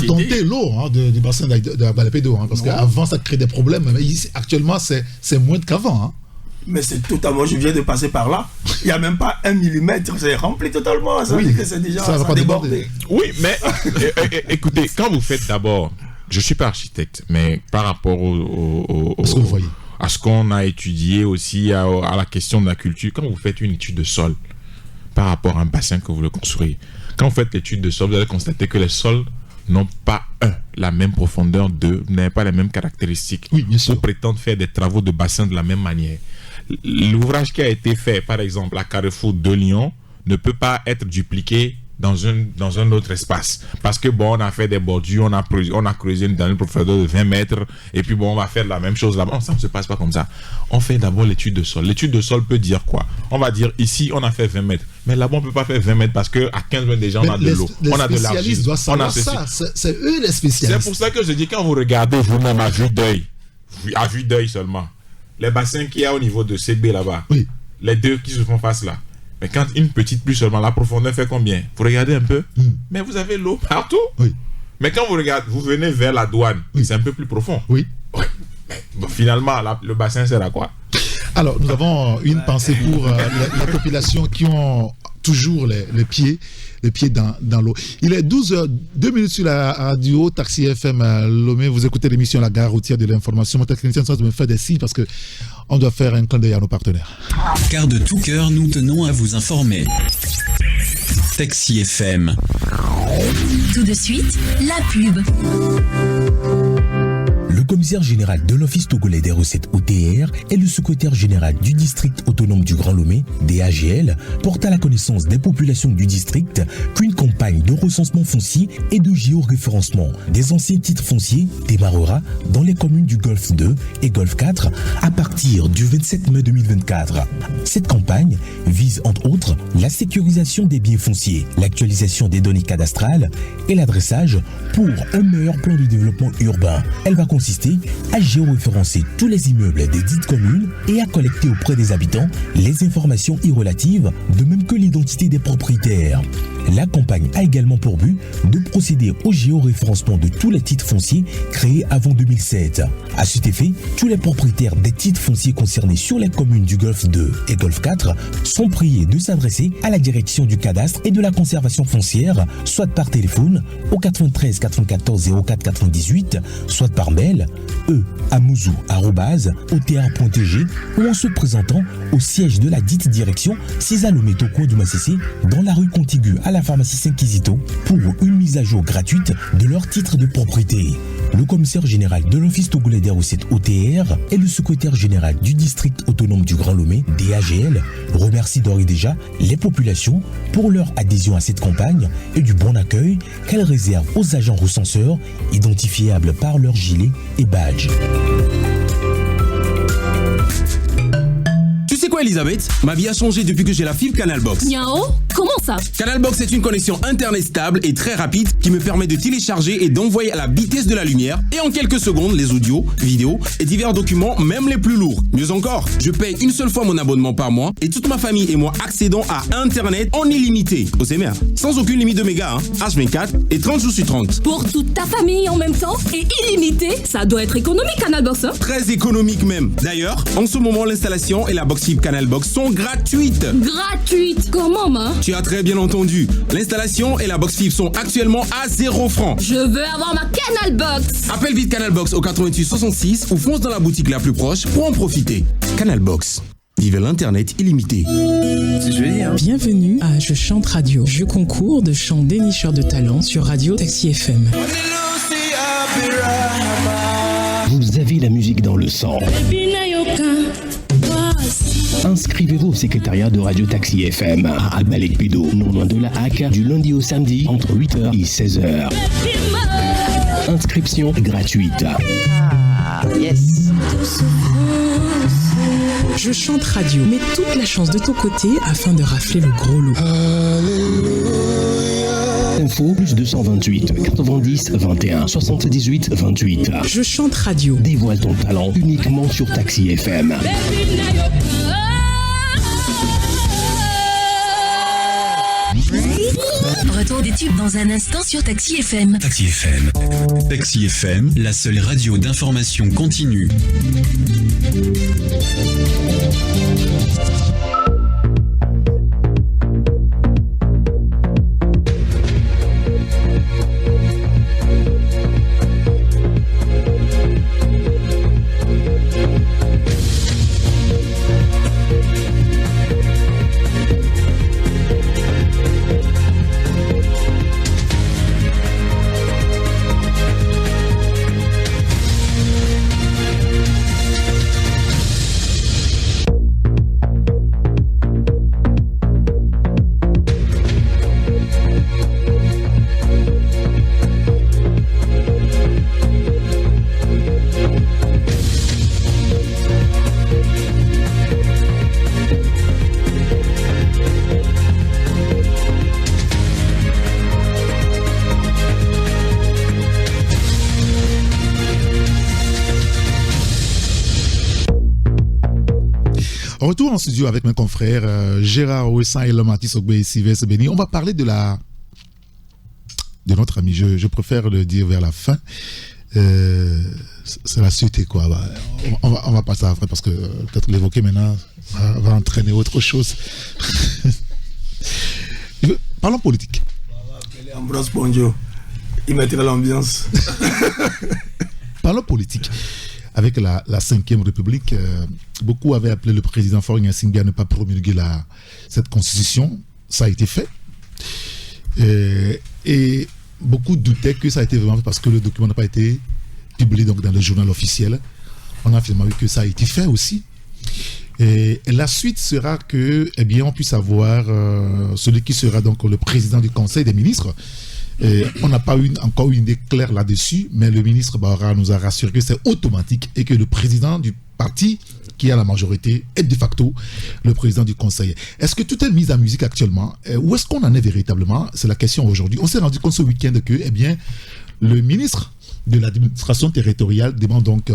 dompter l'eau du bassin de Balpédo, parce qu'avant ça crée des problèmes. Mais ici, actuellement, c'est moins qu'avant. Hein. Mais c'est totalement, je viens de passer par là. Il n'y a même pas 1 millimètre, c'est rempli totalement. Ça veut dire que c'est déjà ça va pas déborder. Oui, mais écoutez, quand vous faites d'abord, je ne suis pas architecte, mais par rapport à ce qu'on a étudié aussi, à la question de la culture, quand vous faites une étude de sol par rapport à un bassin que vous le construisez, quand vous faites l'étude de sol, vous allez constater que les sols n'ont pas la même profondeur, vous n'avez pas les mêmes caractéristiques. Oui, bien sûr. Pour prétendre faire des travaux de bassin de la même manière. L'ouvrage qui a été fait, par exemple, à Carrefour de Lyon, ne peut pas être dupliqué dans un autre espace. Parce que bon, on a fait des bordures, on a creusé dans une profondeur de 20 mètres, et puis bon, on va faire la même chose là-bas. Ça ne se passe pas comme ça. On fait d'abord l'étude de sol. L'étude de sol peut dire quoi? On va dire, ici, on a fait 20 mètres. Mais là-bas, on ne peut pas faire 20 mètres parce qu'à 15 mètres déjà, on a de l'eau. On a de l'argile. On a ça. C'est eux les spécialistes. C'est pour ça que je dis, quand vous regardez vous-même à vue d'œil seulement, les bassins qu'il y a au niveau de CB là-bas, oui. Les 2 qui se font face là. Mais quand une petite pluie seulement, la profondeur fait combien? Vous regardez un peu, mais vous avez l'eau partout. Oui. Mais quand vous regardez, vous venez vers la douane, c'est un peu plus profond. Oui. Ouais. Mais bon, finalement, le bassin sert à quoi? Alors, nous avons une pensée pour la population qui ont toujours les pieds dans l'eau. Il est 12h02 sur la radio Taxi FM Lomé. Vous écoutez l'émission La Gare routière de l'information. Mon technicien me fait des signes parce que on doit faire un clin d'œil à nos partenaires. Car de tout cœur, nous tenons à vous informer. Taxi FM. Tout de suite, la pub. Le commissaire général de l'Office togolais des recettes OTR et le secrétaire général du district autonome du Grand Lomé, DAGL, portent à la connaissance des populations du district qu'une campagne de recensement foncier et de géoréférencement des anciens titres fonciers démarrera dans les communes du Golfe 2 et Golfe 4 à partir du 27 mai 2024. Cette campagne vise entre autres la sécurisation des biens fonciers, l'actualisation des données cadastrales et l'adressage pour un meilleur plan de développement urbain. Elle va consister existé a géoréférencé tous les immeubles des dites communes et a collecté auprès des habitants les informations y relatives, de même que l'identité des propriétaires. La campagne a également pour but de procéder au géoréférencement de tous les titres fonciers créés avant 2007. À cet effet, tous les propriétaires des titres fonciers concernés sur les communes du Golfe 2 et Golfe 4 sont priés de s'adresser à la direction du cadastre et de la conservation foncière, soit par téléphone au 93 94 04 98, soit par mail amouzou@otr.tg ou en se présentant au siège de la dite direction 6 Alomé au coin du Massissé, dans la rue contiguë à la pharmacie Saint-Quisito, pour une mise à jour gratuite de leur titre de propriété. Le commissaire général de l'Office togolais des recettes OTR et le secrétaire général du district autonome du Grand Lomé, DAGL, remercient d'ores et déjà les populations pour leur adhésion à cette campagne et du bon accueil qu'elle réserve aux agents recenseurs identifiables par leur gilet et badge. Tu sais quoi, Elisabeth? Ma vie a changé depuis que j'ai la fibre Canal Box. Niao, comment ça? Canal Box est une connexion internet stable et très rapide qui me permet de télécharger et d'envoyer à la vitesse de la lumière et en quelques secondes les audios, vidéos et divers documents, même les plus lourds. Mieux encore, je paye une seule fois mon abonnement par mois et toute ma famille et moi accédons à Internet en illimité. Au CMR, sans aucune limite de mégas, H24 et 30 jours sur 30. Pour toute ta famille en même temps et illimité, ça doit être économique Canal Box, hein? Très économique même. D'ailleurs, en ce moment, l'installation et la box fibre Canal Box sont gratuites. Gratuite? Comment, ma? Tu as très bien entendu. L'installation et la box fibre sont actuellement à 0 francs. Je veux avoir ma Canal Box. Appelle vite Canal Box au 88 66 ou fonce dans la boutique la plus proche pour en profiter. Canal Box. Vivez l'internet illimité. C'est joli, hein? Bienvenue à Je chante radio, jeu concours de chant dénicheur de talent sur Radio Taxi FM. Vous avez la musique dans le sang. Inscrivez-vous au secrétariat de Radio Taxi FM à Albalek Pédo, non loin de la HAC, du lundi au samedi entre 8h et 16h. Inscription gratuite. Yes. Je chante radio, mets toute la chance de ton côté afin de rafler le gros lot. Info plus 228 90 21 78 28. Je chante radio. Dévoile ton talent uniquement sur Taxi FM. Retour des tubes dans un instant sur Taxi FM. Taxi FM. Taxi FM, la seule radio d'information continue. Retour en studio avec mes confrères Gérard Ouessan et Lomati Sogbe et Sylvestre Béni. On va parler de notre ami, je préfère le dire vers la fin. C'est la suite, quoi. On va passer après parce que peut-être l'évoquer maintenant va entraîner autre chose. Parlons politique. Ambrose Ponjo, il mettrait l'ambiance. Parlons politique. Avec la 5e République, beaucoup avaient appelé le président Faure Gnassingbé à ne pas promulguer cette constitution. Ça a été fait. Et beaucoup doutaient que ça a été vraiment fait parce que le document n'a pas été publié donc, dans le journal officiel. On a finalement vu que ça a été fait aussi. Et la suite sera que, eh bien, on puisse avoir celui qui sera donc le président du Conseil des ministres. Et on n'a pas encore une idée claire là-dessus, mais le ministre Bahara nous a rassuré que c'est automatique et que le président du parti qui a la majorité est de facto le président du Conseil. Est-ce que tout est mis en musique actuellement? Où est-ce qu'on en est véritablement? C'est la question aujourd'hui. On s'est rendu compte ce week-end que, eh bien, le ministre de l'administration territoriale demande donc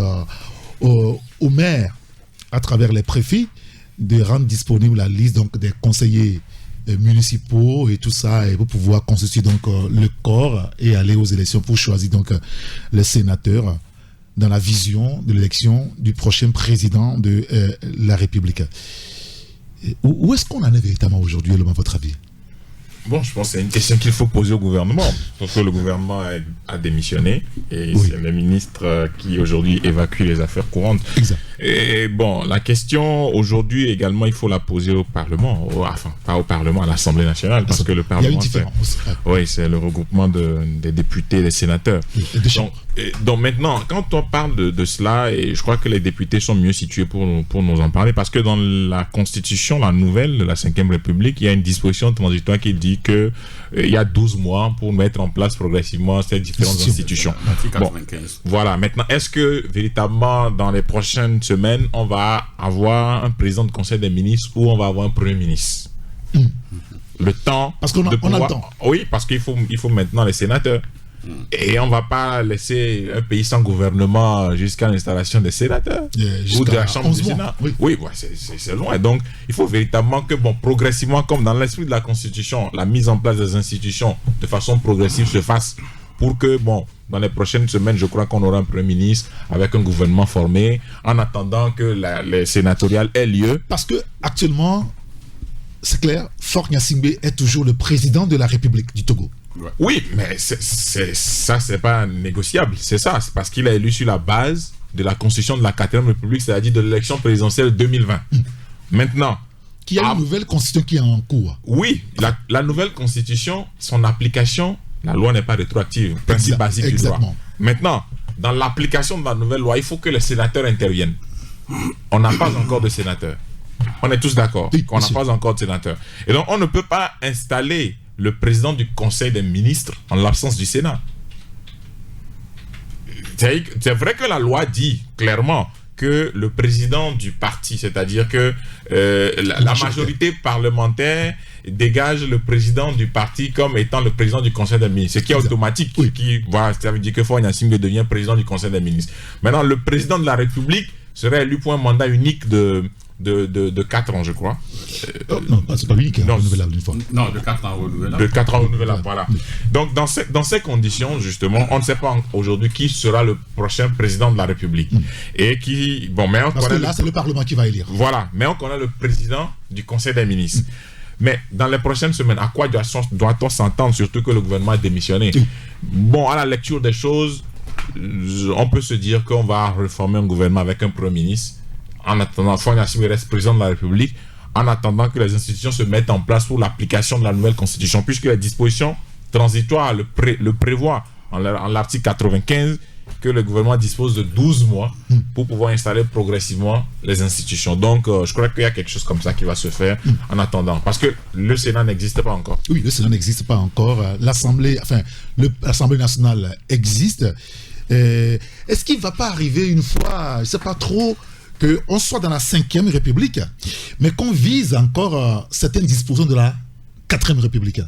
au maire, à travers les préfets, de rendre disponible la liste donc, des conseillers municipaux et tout ça, et pour pouvoir constituer donc le corps et aller aux élections pour choisir donc les sénateurs dans la vision de l'élection du prochain président de la République. Où est-ce qu'on en est véritablement aujourd'hui, à votre avis? Bon, je pense que c'est une question qu'il faut poser au gouvernement. Parce que le gouvernement a démissionné et c'est le ministre qui aujourd'hui évacue les affaires courantes. Exact. Et bon, la question aujourd'hui également, il faut la poser au Parlement. Enfin, pas au Parlement, à l'Assemblée nationale. Parce que le Parlement, c'est le regroupement des députés et des sénateurs. Donc maintenant, quand on parle de cela, et je crois que les députés sont mieux situés pour nous en parler, parce que dans la Constitution, la nouvelle de la 5e République, il y a une disposition transitoire qui dit que il y a 12 mois pour mettre en place progressivement ces différentes institutions. Bon, voilà, maintenant, est-ce que véritablement dans les prochaines semaines, on va avoir un président de conseil des ministres ou on va avoir un premier ministre? Le temps. Parce qu'on a le temps. Oui, parce qu'il faut maintenant les sénateurs. Et on ne va pas laisser un pays sans gouvernement jusqu'à l'installation des sénateurs ou de la Chambre du Sénat. Oui, c'est loin. Donc, il faut véritablement que, progressivement, comme dans l'esprit de la Constitution, la mise en place des institutions de façon progressive se fasse pour que, dans les prochaines semaines, je crois qu'on aura un Premier ministre avec un gouvernement formé en attendant que les sénatoriales aient lieu. Parce que actuellement, c'est clair, Faure Gnassingbé est toujours le président de la République du Togo. Oui, mais ça, c'est pas négociable. C'est ça, c'est parce qu'il a élu sur la base de la Constitution de la 4e République, c'est-à-dire de l'élection présidentielle 2020. Maintenant... Qu'il y a une nouvelle Constitution qui est en cours. Oui, la nouvelle Constitution, son application, la loi n'est pas rétroactive. Principe basique du droit. Maintenant, dans l'application de la nouvelle loi, il faut que les sénateurs interviennent. On n'a pas encore de sénateurs. On est tous d'accord qu'on n'a pas encore de sénateurs. Et donc, on ne peut pas installer le président du Conseil des ministres en l'absence du Sénat. C'est vrai que la loi dit clairement que le président du parti, c'est-à-dire que la majorité parlementaire dégage le président du parti comme étant le président du Conseil des ministres, ce qui est automatique, ça veut dire que Faure Gnassingbé devient président du Conseil des ministres. Maintenant, le président de la République serait élu pour un mandat unique de 4 ans, je crois. Non, c'est pas lui qui est renouvelable une fois. Non, de 4 ans renouvelable. De 4 ans renouvelable, voilà. Donc, dans ces conditions, justement, on ne sait pas aujourd'hui qui sera le prochain président de la République. Et qui... Parce que là, c'est le Parlement qui va élire. Voilà, mais on connaît le président du Conseil des ministres. Mais dans les prochaines semaines, à quoi doit-on s'entendre, surtout que le gouvernement a démissionné? À la lecture des choses, on peut se dire qu'on va reformer un gouvernement avec un Premier ministre. En attendant, Faure Gnassingbé reste président de la République, en attendant que les institutions se mettent en place pour l'application de la nouvelle Constitution, puisque les dispositions transitoires le prévoient en l'article 95, que le gouvernement dispose de 12 mois pour pouvoir installer progressivement les institutions. Donc, je crois qu'il y a quelque chose comme ça qui va se faire en attendant, parce que le Sénat n'existe pas encore. Oui, le Sénat n'existe pas encore. L'Assemblée nationale existe. Est-ce qu'il ne va pas arriver une fois, je ne sais pas trop, qu'on soit dans la 5e République, mais qu'on vise encore certaines dispositions de la 4e République?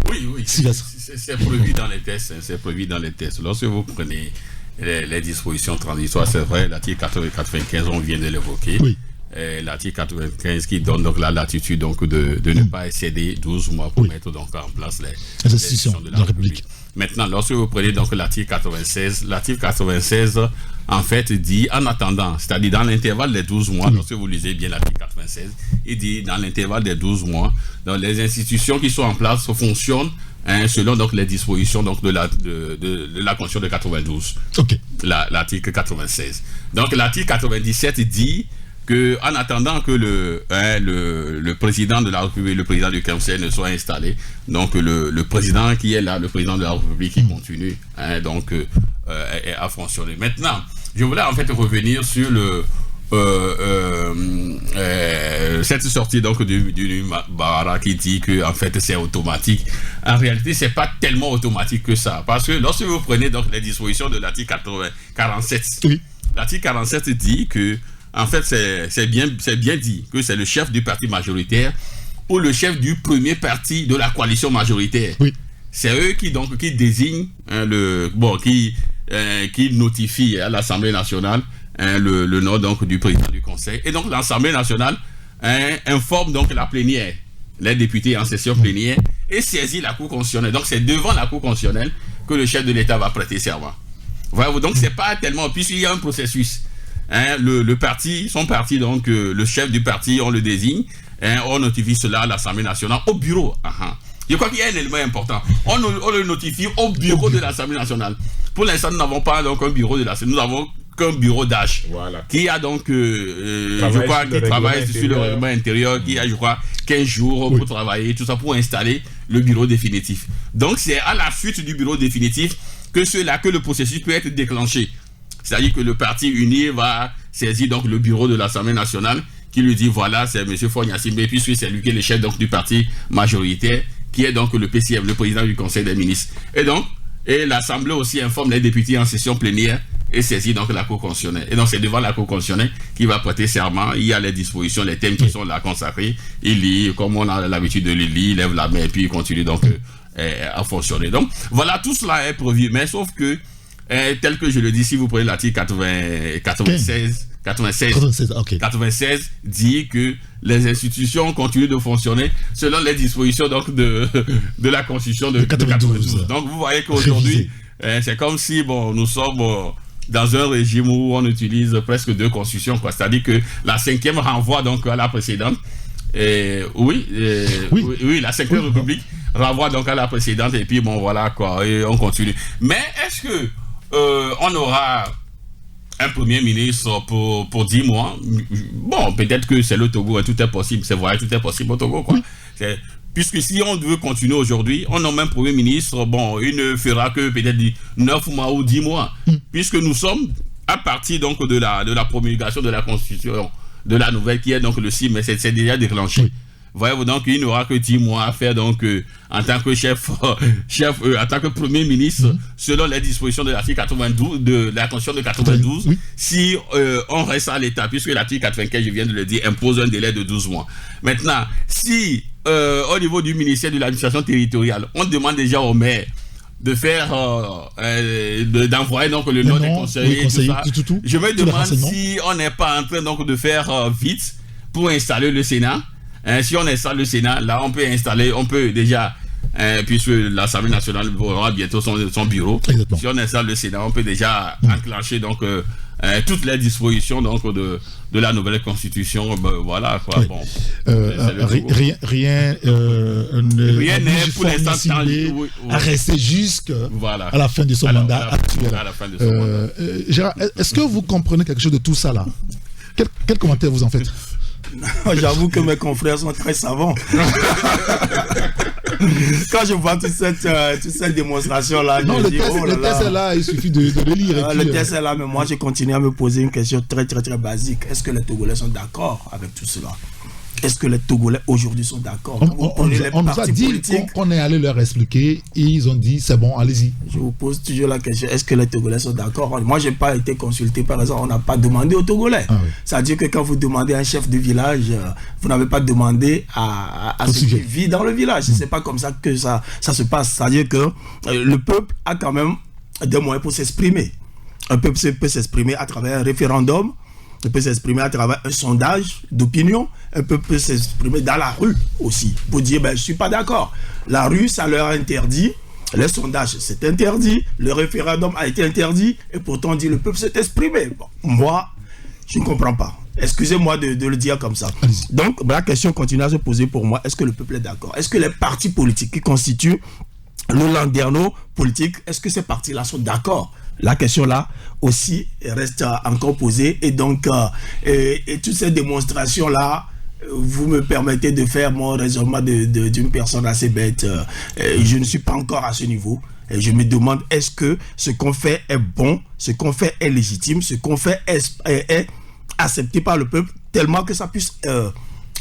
Oui, c'est prévu dans les tests. C'est prévu dans les tests. Lorsque vous prenez les dispositions transitoires, c'est vrai, l'article 95, on vient de l'évoquer. Oui. L'article 95 qui donne donc la latitude donc de ne pas excéder 12 mois pour mettre donc en place les institutions de la République. Maintenant, lorsque vous prenez donc l'article 96, en fait dit en attendant, c'est-à-dire dans l'intervalle des 12 mois, lorsque vous lisez bien l'article 96, il dit dans l'intervalle des 12 mois, donc les institutions qui sont en place fonctionnent selon donc les dispositions donc de la Constitution de 92. L'article 96. Donc l'article 97 dit que en attendant que le président de la République, le président du Conseil ne soit installé, donc le président qui est là, le président de la République qui continue à fonctionner. Maintenant, je voulais en fait revenir sur cette sortie donc du Bara qui dit que en fait c'est automatique. En réalité, c'est pas tellement automatique que ça, parce que lorsque vous prenez donc les dispositions de l'article 47, l'article 47 dit que en fait, c'est bien dit que c'est le chef du parti majoritaire ou le chef du premier parti de la coalition majoritaire c'est eux qui désignent qui notifient à l'Assemblée nationale le nom donc du président du Conseil. Et donc l'Assemblée nationale informe donc la plénière, les députés en session plénière, et saisit la Cour constitutionnelle. Donc c'est devant la Cour constitutionnelle que le chef de l'État va prêter serment. Voilà, donc c'est pas tellement, puisqu'il y a un processus. Le parti, son parti, donc le chef du parti, on le désigne, on notifie cela à l'Assemblée nationale, au bureau. Je crois qu'il y a un élément important. On le notifie au bureau de l'Assemblée nationale. Pour l'instant, nous n'avons pas donc un bureau de l'Assemblée, nous avons qu'un bureau d'âge, qui a donc, je crois, qui travaille sur le règlement intérieur, qui a, je crois, 15 jours pour travailler, tout ça, pour installer le bureau définitif. Donc, c'est à la suite du bureau définitif que le processus peut être déclenché. C'est-à-dire que le parti uni va saisir donc le bureau de l'Assemblée nationale qui lui dit voilà, c'est M. Fognasimbe, puisque c'est lui qui est le chef donc, du parti majoritaire, qui est donc le PCF, le président du Conseil des ministres. Et l'Assemblée aussi informe les députés en session plénière et saisit donc la Cour constitutionnelle. Et donc c'est devant la Cour constitutionnelle qui va prêter serment. Il y a les dispositions, les thèmes qui sont là consacrés. Il lit, comme on a l'habitude de le lire, il lève la main et puis il continue donc à fonctionner. Donc voilà, tout cela est prévu. Mais sauf que, tel que je le dis, si vous prenez l'article 96 dit que les institutions continuent de fonctionner selon les dispositions donc de la Constitution de 92. Donc vous voyez qu'aujourd'hui, c'est comme si nous sommes dans un régime où on utilise presque 2 constitutions, quoi. C'est-à-dire que la 5e renvoie donc à la précédente. Oui, la 5e République renvoie donc à la précédente et puis voilà quoi, et on continue. Mais est-ce que on aura un premier ministre pour 10 mois? Bon, peut-être que c'est le Togo, tout est possible, c'est vrai, tout est possible au Togo, quoi. Puisque si on veut continuer aujourd'hui, on nomme un premier ministre, il ne fera que peut-être 9 mois ou 10 mois, puisque nous sommes à partir donc de la promulgation de la Constitution, de la nouvelle qui est donc le 6 mai, c'est déjà déclenché. Voyez-vous, donc il n'aura que 10 mois à faire donc en tant que en tant que premier ministre, selon les dispositions de l'article 92 de la Constitution de 92, si on reste à l'état, puisque l'article 95, je viens de le dire, impose un délai de 12 mois. Maintenant, si au niveau du ministère de l'administration territoriale, on demande déjà au maire de faire d'envoyer donc le nom des conseillers, tout. Je me demande si on n'est pas en train donc de faire vite pour installer le Sénat. Si on installe le Sénat, là on peut déjà, puisque l'Assemblée nationale aura bientôt son bureau. Exactement. Si on installe le Sénat, on peut déjà enclencher donc toutes les dispositions donc de la nouvelle constitution. Voilà quoi. Rien n'est pour l'instant à rester jusqu'à la fin de son mandat actuel. Gérard, est-ce que vous comprenez quelque chose de tout ça là? Quel commentaire vous en faites? J'avoue que mes confrères sont très savants. Quand je vois toute cette démonstration-là, le test est là, il suffit de le lire. Le test est là, mais moi, je continue à me poser une question très, très, très basique. Est-ce que les Togolais sont d'accord avec tout cela? Est-ce que les Togolais aujourd'hui sont d'accord? On nous a dit qu'on est allé leur expliquer et ils ont dit c'est bon, allez-y. Je vous pose toujours la question, est-ce que les Togolais sont d'accord? Moi, je n'ai pas été consulté, par exemple, on n'a pas demandé aux Togolais. C'est-à-dire que quand vous demandez à un chef de village, vous n'avez pas demandé à ceux qui vivent dans le village. C'est pas comme ça que ça se passe. C'est-à-dire que le peuple a quand même des moyens pour s'exprimer. Un peuple peut s'exprimer à travers un référendum. On peut s'exprimer à travers un sondage d'opinion. Un peu peut s'exprimer dans la rue aussi, pour dire je ne suis pas d'accord. La rue, ça leur interdit. Le sondage, c'est interdit. Le référendum a été interdit. Et pourtant, on dit le peuple s'est exprimé. Moi, je ne comprends pas. Excusez-moi de le dire comme ça. Donc, la question continue à se poser pour moi. Est-ce que le peuple est d'accord? Est-ce que les partis politiques qui constituent le landerneau politique, est-ce que ces partis-là sont d'accord? La question là aussi reste encore posée et donc et toutes ces démonstrations là, vous me permettez de faire mon raisonnement d'une personne assez bête. Je ne suis pas encore à ce niveau et je me demande est-ce que ce qu'on fait est bon, ce qu'on fait est légitime, ce qu'on fait est accepté par le peuple tellement que ça puisse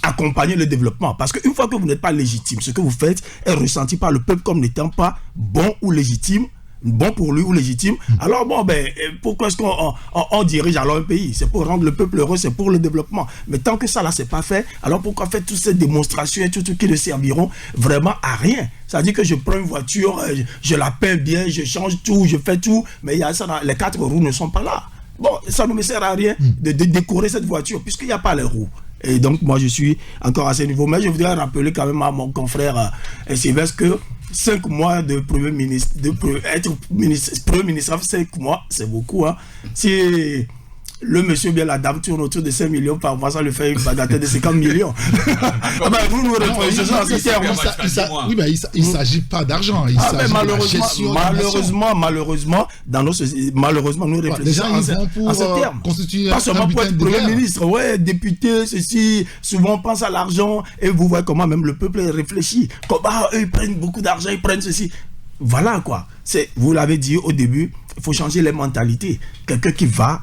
accompagner le développement. Parce qu'une fois que vous n'êtes pas légitime, ce que vous faites est ressenti par le peuple comme n'étant pas bon ou légitime. bon pour lui ou légitime. Alors bon, pourquoi est-ce qu'on dirige alors un pays? C'est pour rendre le peuple heureux, c'est pour le développement. Mais tant que ça là c'est pas fait, alors pourquoi faire toutes ces démonstrations et tout qui ne serviront vraiment à rien? C'est-à-dire que je prends une voiture, je la peins bien, je change tout, je fais tout, mais il y a ça, les 4 roues ne sont pas là. Bon, ça ne me sert à rien de décorer cette voiture puisqu'il n'y a pas les roues. Et donc moi je suis encore à ce niveau. Mais je voudrais rappeler quand même à mon confrère Sylvestre que 5 mois de Premier ministre, être Premier ministre, 5 mois, c'est beaucoup. Hein. Si le monsieur bien la dame tourne autour de 5 millions par mois, ça le fait une bagatelle de 50 millions. Vous nous retrouvez dans ce terme. Oui, mais il ne s'agit pas d'argent. Malheureusement, dans nos malheureusement, nous réfléchissons en ce terme. Pas seulement pour être Premier ministre, député, ceci, souvent on pense à l'argent et vous voyez comment même le peuple réfléchit. Comme, eux, ils prennent beaucoup d'argent, ils prennent ceci. Voilà quoi. Vous l'avez dit au début, il faut changer les mentalités. Quelqu'un qui va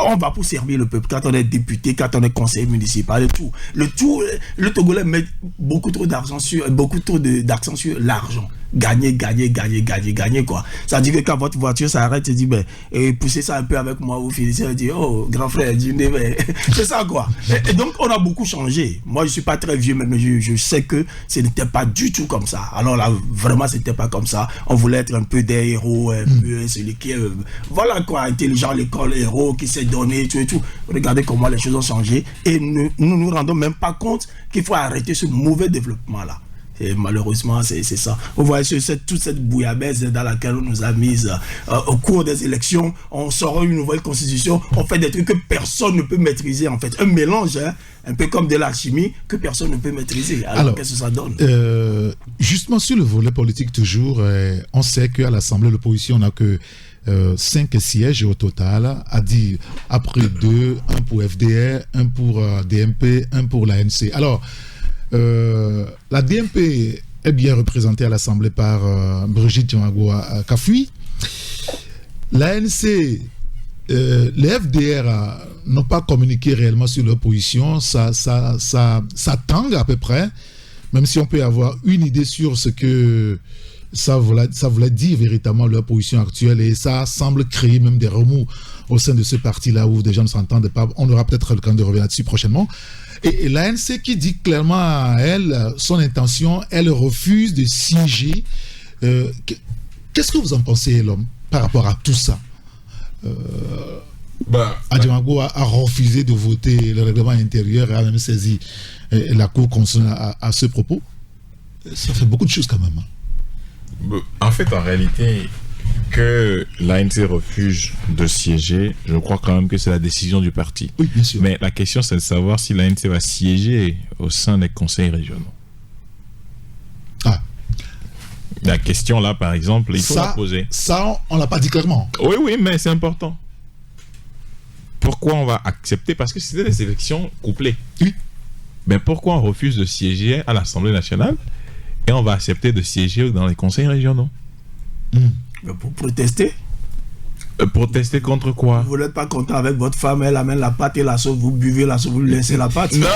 on va pour servir le peuple quand on est député, quand on est conseiller municipal et tout. Le Togolais met beaucoup trop d'accent sur l'argent. Gagner quoi. Ça dit que quand votre voiture s'arrête, tu dis poussez ça un peu avec moi, vous finissez à dire oh grand frère, c'est ça quoi. Et donc on a beaucoup changé. Moi je suis pas très vieux mais je sais que ce n'était pas du tout comme ça. Alors là vraiment c'était pas comme ça. On voulait être un peu des héros, un peu celui qui est voilà quoi, intelligent à l'école, héros qui s'est donné et tout. Regardez comment les choses ont changé et nous rendons même pas compte qu'il faut arrêter ce mauvais développement là. Et malheureusement, c'est ça. Vous voyez, toute cette bouillabaisse dans laquelle on nous a mis au cours des élections, on sort une nouvelle constitution, on fait des trucs que personne ne peut maîtriser en fait. Un mélange, un peu comme de l'alchimie, que personne ne peut maîtriser. Alors qu'est-ce que ça donne? Justement, sur le volet politique toujours, on sait qu'à l'Assemblée, l'opposition n'a que 5 sièges au total, a dit après 2, 1 pour FDR, 1 pour DMP, 1 pour l'ANC. Alors, la DMP est bien représentée à l'Assemblée par Brigitte Tiamagoua Kafui. L'ANC, les FDR n'ont pas communiqué réellement sur leur position. Ça tangue à peu près, même si on peut avoir une idée sur ce que ça voulait dire véritablement leur position actuelle, et ça semble créer même des remous au sein de ce parti-là où des gens ne s'entendent pas. On aura peut-être le temps de revenir là-dessus prochainement. Et l'ANC qui dit clairement à elle, son intention, elle refuse de siéger. Qu'est-ce que vous en pensez, l'homme, par rapport à tout ça? Adjamago a refusé de voter le règlement intérieur et a même saisi la Cour constitutionnelle à ce propos. Ça fait beaucoup de choses quand même. En fait, en réalité, que l'ANC refuse de siéger, je crois quand même que c'est la décision du parti. Oui, bien sûr. Mais la question, c'est de savoir si l'ANC va siéger au sein des conseils régionaux. La question là, par exemple, il faut la poser. Ça, on ne l'a pas dit clairement. Oui, mais c'est important. Pourquoi on va accepter? Parce que c'était des élections couplées. Oui. Mais pourquoi on refuse de siéger à l'Assemblée nationale et on va accepter de siéger dans les conseils régionaux? Pour protester. Protester contre quoi? Vous n'êtes pas content avec votre femme, elle amène la pâte et la sauce, vous buvez la sauce, vous lui laissez la pâte. Non.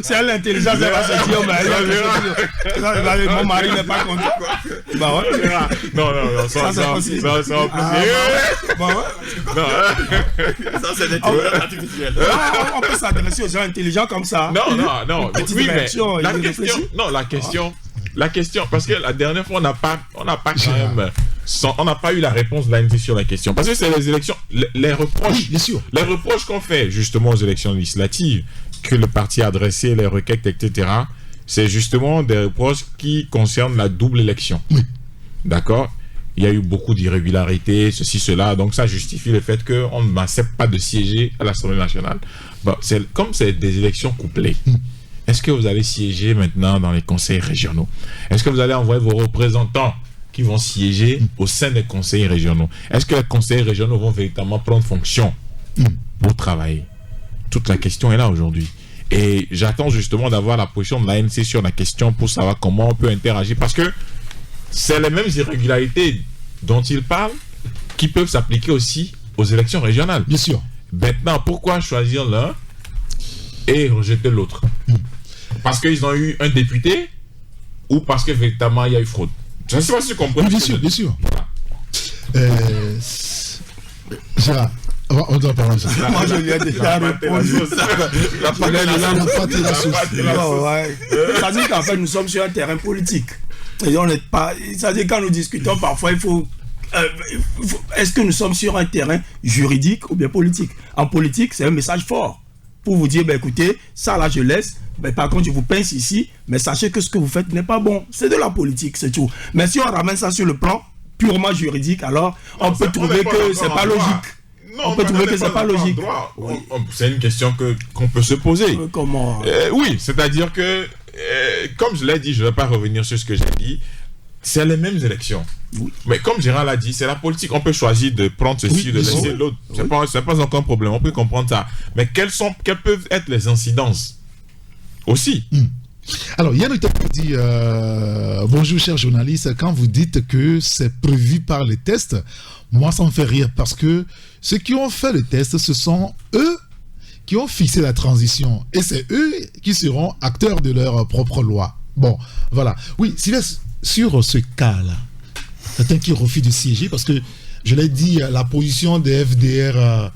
C'est elle l'intelligence, elle va se dire, mon mari n'est pas content. Non, ça c'est l'intelligence artificielle. On peut s'adresser aux gens intelligents comme ça. Non. Oui, mais la question, parce que la dernière fois, on n'a pas eu la réponse de l'ANC sur la question. Parce que c'est les élections, les reproches, bien sûr. Les reproches qu'on fait justement aux élections législatives, que le parti a adressé, les requêtes, etc., c'est justement des reproches qui concernent la double élection. Oui. D'accord? Il y a eu beaucoup d'irrégularités, ceci, cela, donc ça justifie le fait qu'on n'accepte pas de siéger à l'Assemblée nationale. Bon, comme c'est des élections couplées, est-ce que vous allez siéger maintenant dans les conseils régionaux? Est-ce que vous allez envoyer vos représentants qui vont siéger au sein des conseils régionaux? Est-ce que les conseils régionaux vont véritablement prendre fonction pour travailler? Toute la question est là aujourd'hui. Et j'attends justement d'avoir la position de l'ANC sur la question pour savoir comment on peut interagir. Parce que c'est les mêmes irrégularités dont il parle qui peuvent s'appliquer aussi aux élections régionales. Bien sûr. Maintenant, pourquoi choisir l'un et rejeter l'autre? Parce qu'ils ont eu un député ou parce que véritablement il y a eu fraude. Je ne sais pas si tu comprends. Oui, bien sûr, bien sûr. Gérard, on doit parler de ça. Moi, je lui ai déjà répondu. C'est-à-dire qu'en fait, nous sommes sur un terrain politique. Et on n'est pas. C'est-à-dire quand nous discutons, parfois, il faut. Est-ce que nous sommes sur un terrain juridique ou bien politique? En politique, c'est un message fort pour vous dire, écoutez, ça là, je laisse. Par contre, je vous pince ici, mais sachez que ce que vous faites n'est pas bon. C'est de la politique, c'est tout. Mais si on ramène ça sur le plan purement juridique, alors on peut trouver que c'est pas logique. On peut trouver que c'est pas logique. C'est une question qu'on peut se poser. Comment oui, c'est-à-dire que, comme je l'ai dit, je ne vais pas revenir sur ce que j'ai dit, c'est les mêmes élections. Oui. Mais comme Gérard l'a dit, c'est la politique. On peut choisir de prendre ceci, de laisser l'autre. C'est pas encore un problème. On peut comprendre ça. Mais quelles peuvent être les incidences aussi? Alors, Yann qui dit bonjour, chers journalistes. Quand vous dites que c'est prévu par les tests, moi, ça me fait rire parce que ceux qui ont fait le test, ce sont eux qui ont fixé la transition. Et c'est eux qui seront acteurs de leur propre loi. Bon, voilà. Oui, Sylvestre, sur ce cas-là, certains qui refusent de siéger parce que, je l'ai dit, la position des FDR,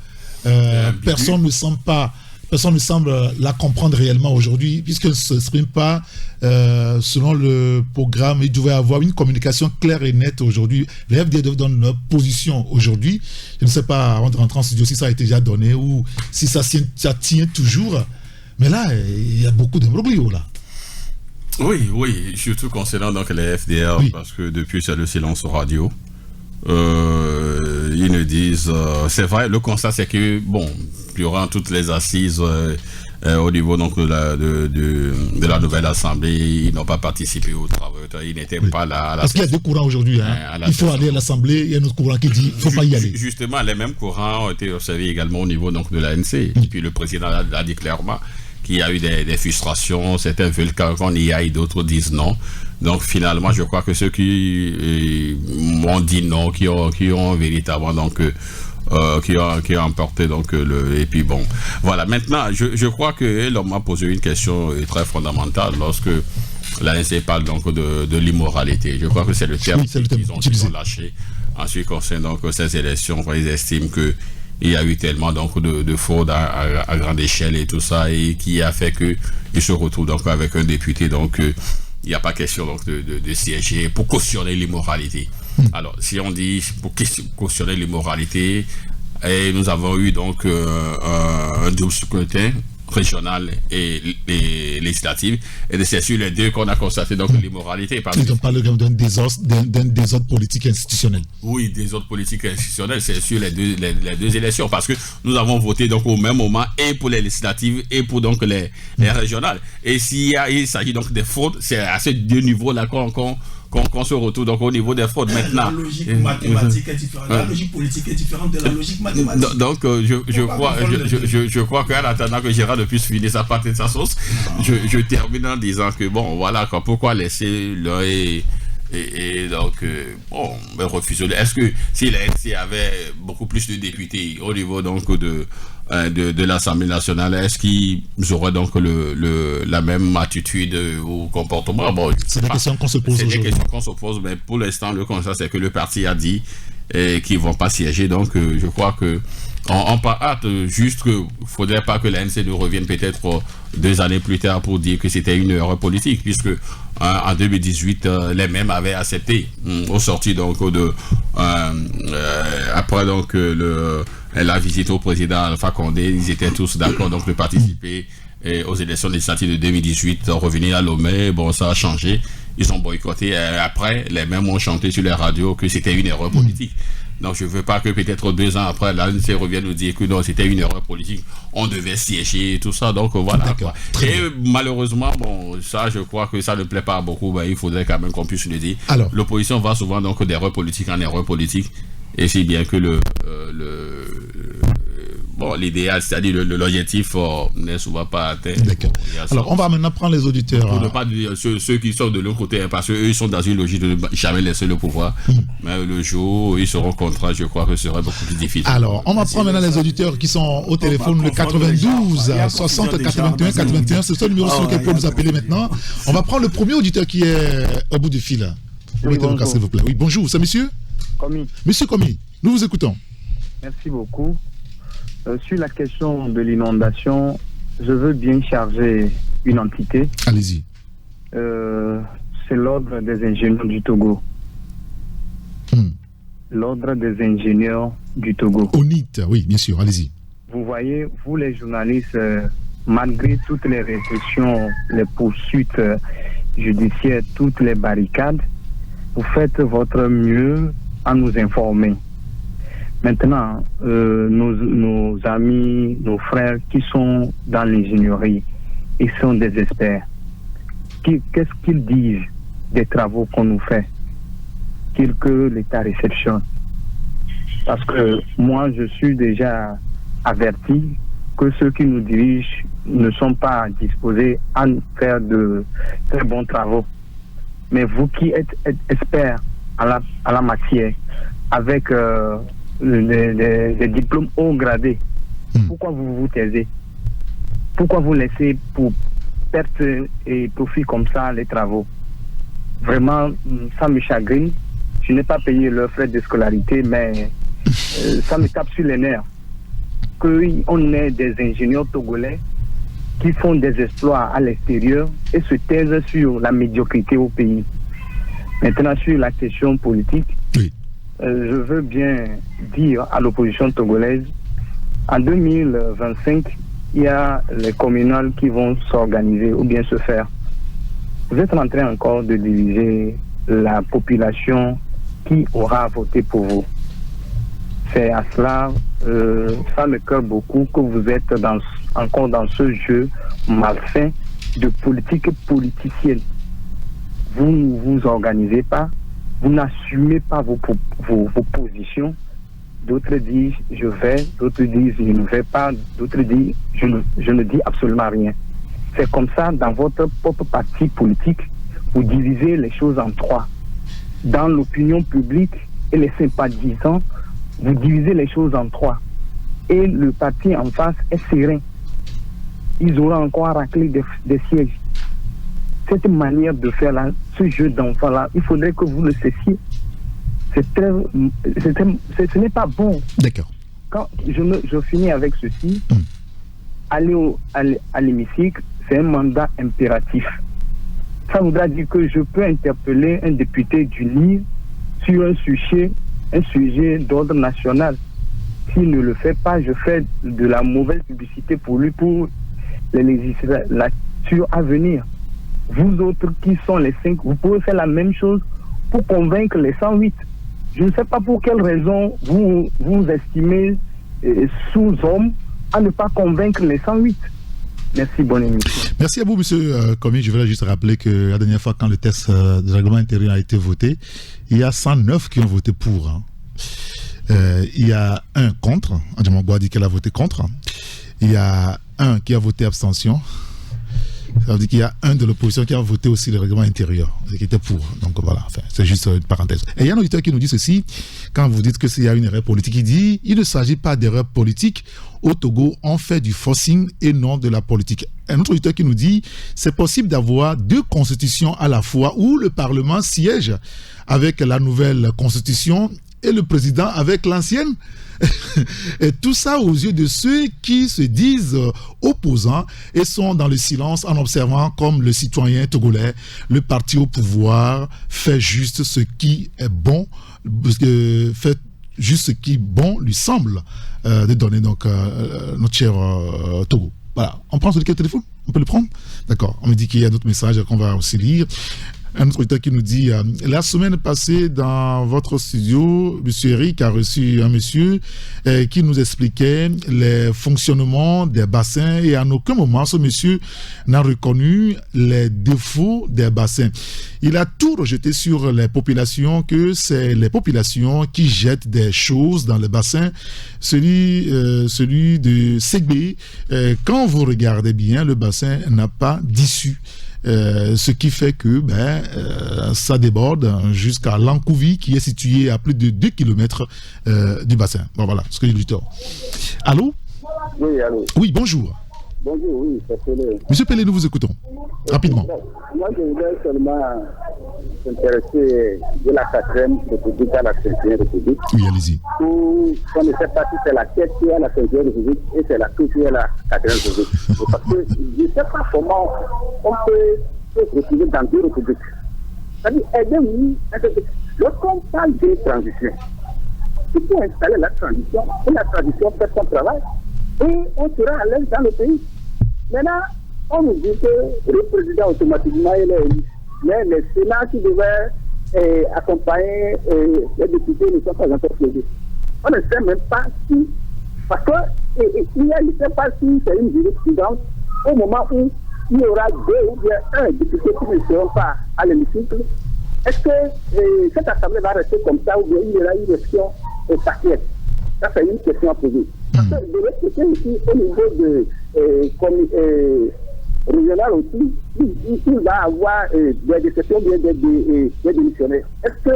personne ne semble la comprendre réellement aujourd'hui, puisqu'elle ne s'exprime pas selon le programme. Il devait y avoir une communication claire et nette aujourd'hui. Les FDR doivent donner leur position aujourd'hui. Je ne sais pas, avant de rentrer en studio, si ça a été déjà donné ou si ça tient toujours. Mais là, il y a beaucoup d'imbroglio là. Oui, surtout concernant donc les FDR, parce que depuis c'est le silence radio. Ils nous disent, c'est vrai, le constat c'est que, durant toutes les assises au niveau donc de la nouvelle assemblée, ils n'ont pas participé aux travaux, ils n'étaient pas là. Parce qu'il y a deux courants aujourd'hui, il faut aller à l'assemblée, il y a un autre courant qui dit, il ne faut pas y aller. Justement, les mêmes courants ont été observés également au niveau donc de l'ANC, et puis le président l'a dit clairement qu'il y a eu des frustrations, certains veulent qu'on y aille, d'autres disent non. Donc finalement, je crois que ceux qui m'ont dit non, qui ont véritablement donc qui ont emporté donc et puis bon, voilà. Maintenant, je crois que l'homme m'a posé une question très fondamentale lorsque l'ANC parle donc de l'immoralité. Je crois que c'est le terme qu'ils ont lâché en ce qui concerne donc ces élections. Ils estiment que il y a eu tellement donc de fraude à grande échelle et tout ça, et qui a fait qu'ils se retrouvent donc avec un député. Donc il n'y a pas question donc de siéger pour cautionner l'immoralité. Alors si on dit pour cautionner l'immoralité, et nous avons eu donc un double scrutin régional et législative, et c'est sur les deux qu'on a constaté donc l'immoralité. On parle d'un désordre politique institutionnel. Oui, désordre politique institutionnel, c'est sur les deux élections, parce que nous avons voté donc au même moment et pour les législatives et pour donc les régionales. Et il s'agit donc des fraudes, c'est à ces deux niveaux-là qu'on se retrouve donc au niveau des fraudes maintenant. La logique mathématique est différente, la logique politique est différente de la logique mathématique. Donc je crois qu'en attendant que Gérard ne puisse finir sa partie de sa sauce, je termine en disant que pourquoi laisser l'un et donc refuser. Est-ce que si l'ANC avait beaucoup plus de députés au niveau donc de l'Assemblée nationale, est-ce qu'ils auraient donc la même attitude ou comportement? C'est des questions qu'on se pose aujourd'hui. C'est des questions qu'on se pose, mais pour l'instant, le constat, c'est que le parti a dit qu'ils ne vont pas siéger. Donc, je crois que on part hâte, juste qu'il ne faudrait pas que l'ANC nous revienne peut-être 2 années plus tard pour dire que c'était une erreur politique, puisque en 2018, les mêmes avaient accepté, au sorti donc après donc la visite au président Alpha Condé, ils étaient tous d'accord donc de participer aux élections législatives de 2018, revenir à Lomé. Ça a changé, ils ont boycotté. Après, les mêmes ont chanté sur les radios que c'était une erreur politique. Donc je ne veux pas que peut-être 2 ans après, l'ANC revienne nous dire que non, c'était une erreur politique, on devait siéger et tout ça. Donc voilà. Et malheureusement, ça, je crois que ça ne plaît pas beaucoup. Il faudrait quand même qu'on puisse le dire. L'opposition va souvent donc d'erreur politique en erreur politique. Et c'est bien que bon, l'idéal, c'est-à-dire l'objectif n'est souvent pas atteint. D'accord. Alors, on va maintenant prendre les auditeurs. Pour ne pas dire ceux qui sont de l'autre côté, parce qu'eux, ils sont dans une logique de ne jamais laisser le pouvoir. Mais le jour où ils seront contraints, je crois que ce serait beaucoup plus difficile. Alors, on va prendre maintenant les auditeurs qui sont au téléphone, le 92 60 81 81. C'est ce numéro sur lequel vous pouvez nous appeler maintenant. On va prendre le premier auditeur qui est au bout du fil. Oui, bonjour. S'il vous plaît. Oui, bonjour, c'est monsieur Commis. Monsieur Commis, nous vous écoutons. Merci beaucoup. Sur la question de l'inondation, je veux bien charger une entité. Allez-y. C'est l'Ordre des ingénieurs du Togo. L'Ordre des ingénieurs du Togo. ONIT, oui, bien sûr, allez-y. Vous voyez, vous les journalistes, malgré toutes les répressions, les poursuites judiciaires, toutes les barricades, vous faites votre mieux à nous informer. Maintenant, nos amis, nos frères qui sont dans l'ingénierie, ils sont des experts. Qu'est-ce qu'ils disent des travaux qu'on nous fait, que l'État réceptionne? Parce que moi, je suis déjà averti que ceux qui nous dirigent ne sont pas disposés à nous faire de très bons travaux. Mais vous qui êtes experts à la matière, avec des diplômes haut gradés, pourquoi vous vous taisez? Pourquoi vous laissez pour perte et profit comme ça les travaux? Vraiment, ça me chagrine. Je n'ai pas payé leurs frais de scolarité, mais ça me tape sur les nerfs. Qu'on ait des ingénieurs togolais qui font des exploits à l'extérieur et se taisent sur la médiocrité au pays. Maintenant, sur la question politique, je veux bien dire à l'opposition togolaise, en 2025, il y a les communales qui vont s'organiser ou bien se faire. Vous êtes en train encore de diviser la population qui aura voté pour vous. C'est à cela, ça me cœur beaucoup que vous êtes encore dans ce jeu malsain de politique politicienne. Vous ne vous organisez pas, vous n'assumez pas vos positions. D'autres disent je vais, d'autres disent je ne vais pas, d'autres disent je ne dis absolument rien. C'est comme ça dans votre propre parti politique, vous divisez les choses en trois. Dans l'opinion publique et les sympathisants, vous divisez les choses en trois. Et le parti en face est serein. Ils auront encore raclé des sièges. Cette manière de faire là, ce jeu d'enfant-là, il faudrait que vous le cessiez. Ce n'est pas bon. D'accord. Quand je finis avec ceci, aller à l'hémicycle, c'est un mandat impératif. Ça voudra dire que je peux interpeller un député du NIR sur un sujet d'ordre national. S'il ne le fait pas, je fais de la mauvaise publicité pour lui, pour les législatures à venir. Vous autres qui sont les 5, vous pouvez faire la même chose pour convaincre les 108. Je ne sais pas pour quelle raison vous estimez sous-homme à ne pas convaincre les 108. Merci, bonne émission. Merci à vous, monsieur Commis. Je voulais juste rappeler que la dernière fois, quand le test de règlement intérieur a été voté, il y a 109 qui ont voté pour. Il y a un contre. Adjamangwa dit qu'elle a voté contre. Il y a un qui a voté abstention. Ça veut dire qu'il y a un de l'opposition qui a voté aussi le règlement intérieur, qui était pour. Donc voilà, enfin, c'est juste une parenthèse. Et il y a un auditeur qui nous dit ceci, quand vous dites qu'il y a une erreur politique, il dit il ne s'agit pas d'erreur politique. Au Togo, on fait du forcing et non de la politique. Un autre auditeur qui nous dit c'est possible d'avoir deux constitutions à la fois où le Parlement siège avec la nouvelle constitution et le président avec l'ancienne. Et tout ça aux yeux de ceux qui se disent opposants et sont dans le silence en observant comme le citoyen togolais, le parti au pouvoir fait juste ce qui est bon, fait juste ce qui bon lui semble de donner donc notre cher Togo. Voilà, on prend sur quel téléphone? On peut le prendre? D'accord, on me dit qu'il y a d'autres messages qu'on va aussi lire. Un autre auditeur qui nous dit la semaine passée, dans votre studio, M. Eric a reçu un monsieur qui nous expliquait les fonctionnements des bassins et en aucun moment, ce monsieur n'a reconnu les défauts des bassins. Il a tout rejeté sur les populations, que c'est les populations qui jettent des choses dans les bassins. Celui de Ségbé, quand vous regardez bien, le bassin n'a pas d'issue. Ce qui fait que ça déborde jusqu'à Lancouvi, qui est situé à plus de 2 km du bassin. Bon, voilà ce que j'ai dit. Allô? Oui, allô. Oui, bonjour. Bonjour, oui, c'est Pelé. Monsieur Pelé, nous vous écoutons. Rapidement. Moi, je voudrais seulement s'intéresser de la 4e République à la 5e République. Oui, allez-y. Où on ne sait pas si c'est la 4e qui est la 5e République et c'est la 2e qui est la 4e République. Parce que je ne sais pas comment on peut se retrouver dans 2 républiques. C'est-à-dire, aidez-nous. Lorsqu'on parle de transition, il faut installer la transition et la transition fait son travail et on sera à l'aise dans le pays. Maintenant, on nous dit que le président automatiquement il est élu. Mais le Sénat qui devait accompagner les députés ne sont pas encore choisis. On ne sait même pas si, parce qu'il ne sait pas si c'est une jurisprudence au moment où il y aura 2 ou bien 1 député qui ne seront pas à l'hémicycle. Est-ce que cette assemblée va rester comme ça ou bien il y aura une élection partielle? Ça, c'est une question à poser. Parce que de l'autre côté aussi, au niveau de régional aussi, il va avoir des déceptions bien des démissionnaires. Est-ce que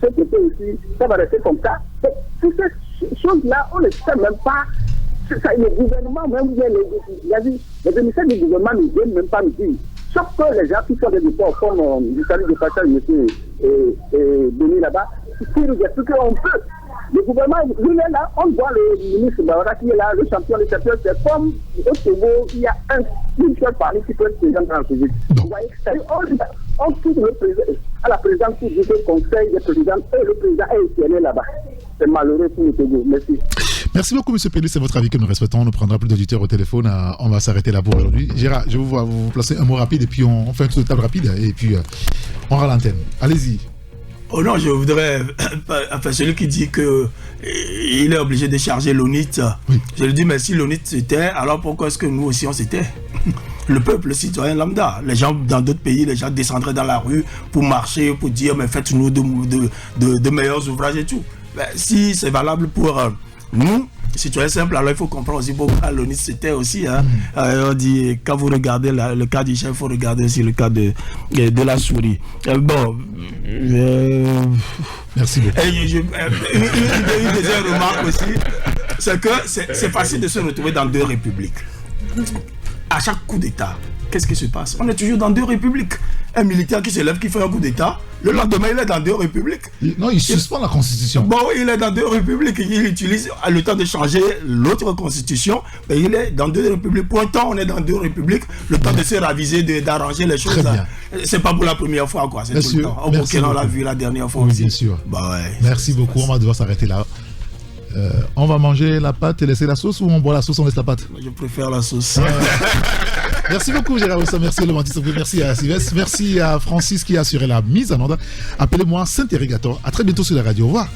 ce côté aussi, ça va rester comme ça? Toutes ces choses-là, on ne sait même pas. Le gouvernement, même les émissaires du gouvernement ne viennent même pas nous dire. Sauf que les gens qui font des reports, comme du salut de passage, M. Denis là-bas, qui nous expliquent qu'on peut. Le gouvernement, lui, est là, on voit le ministre Baora qui est là, le champion, le champion, c'est comme au Togo, il y a une seule parmi qui peut être présent dans le pays. Vous voyez, on quitte le président, à la présidence pour dire le conseil des présidents et le président est éternel là-bas. C'est malheureux pour le Togo. Merci. Merci beaucoup, M. Pelé. C'est votre avis que nous respectons. On ne prendra plus d'auditeurs au téléphone. On va s'arrêter là pour aujourd'hui. Gérard, je vous vois vous placer un mot rapide et puis on fait un tour de table rapide et puis on rend l'antenne. Allez-y. Oh non, je voudrais. Enfin, celui qui dit qu'il est obligé de charger l'ONIT. Oui. Je lui dis, mais si l'ONIT s'était, alors pourquoi est-ce que nous aussi on s'était? Le peuple, le citoyen lambda. Les gens dans d'autres pays, les gens descendraient dans la rue pour marcher, pour dire, mais faites-nous de meilleurs ouvrages et tout. Ben, si c'est valable pour nous, citoyens simples, alors il faut comprendre aussi pourquoi l'ONIT c'était aussi. Hein. On dit, quand vous regardez le cas du chien, il faut regarder aussi le cas de la souris. Bon. Merci beaucoup. Une deuxième remarque aussi, c'est que c'est facile de se retrouver dans 2 républiques. À chaque coup d'État, qu'est-ce qui se passe? On est toujours dans 2 républiques. Un militaire qui se lève, qui fait un coup d'État, le lendemain, il est dans 2 républiques. Non, il suspend la Constitution. Bon, il est dans 2 républiques. Il utilise le temps de changer l'autre Constitution, mais il est dans 2 républiques. Pour un temps, on est dans 2 républiques. Le temps de se raviser, d'arranger les choses. C'est pas pour la première fois, quoi. C'est tout le temps. Au Burkina, on l'a vu la dernière fois aussi. Bien sûr. Bah ouais, merci beaucoup. On va devoir s'arrêter là. On va manger la pâte et laisser la sauce, ou on boit la sauce, on laisse la pâte? Je préfère la sauce. Merci beaucoup Gérard Oussa, merci Laurent Tissot, merci à Sylvestre, merci à Francis qui a assuré la mise en ordre. Appelez-moi Saint-Irrigator. À très bientôt sur la radio. Au revoir.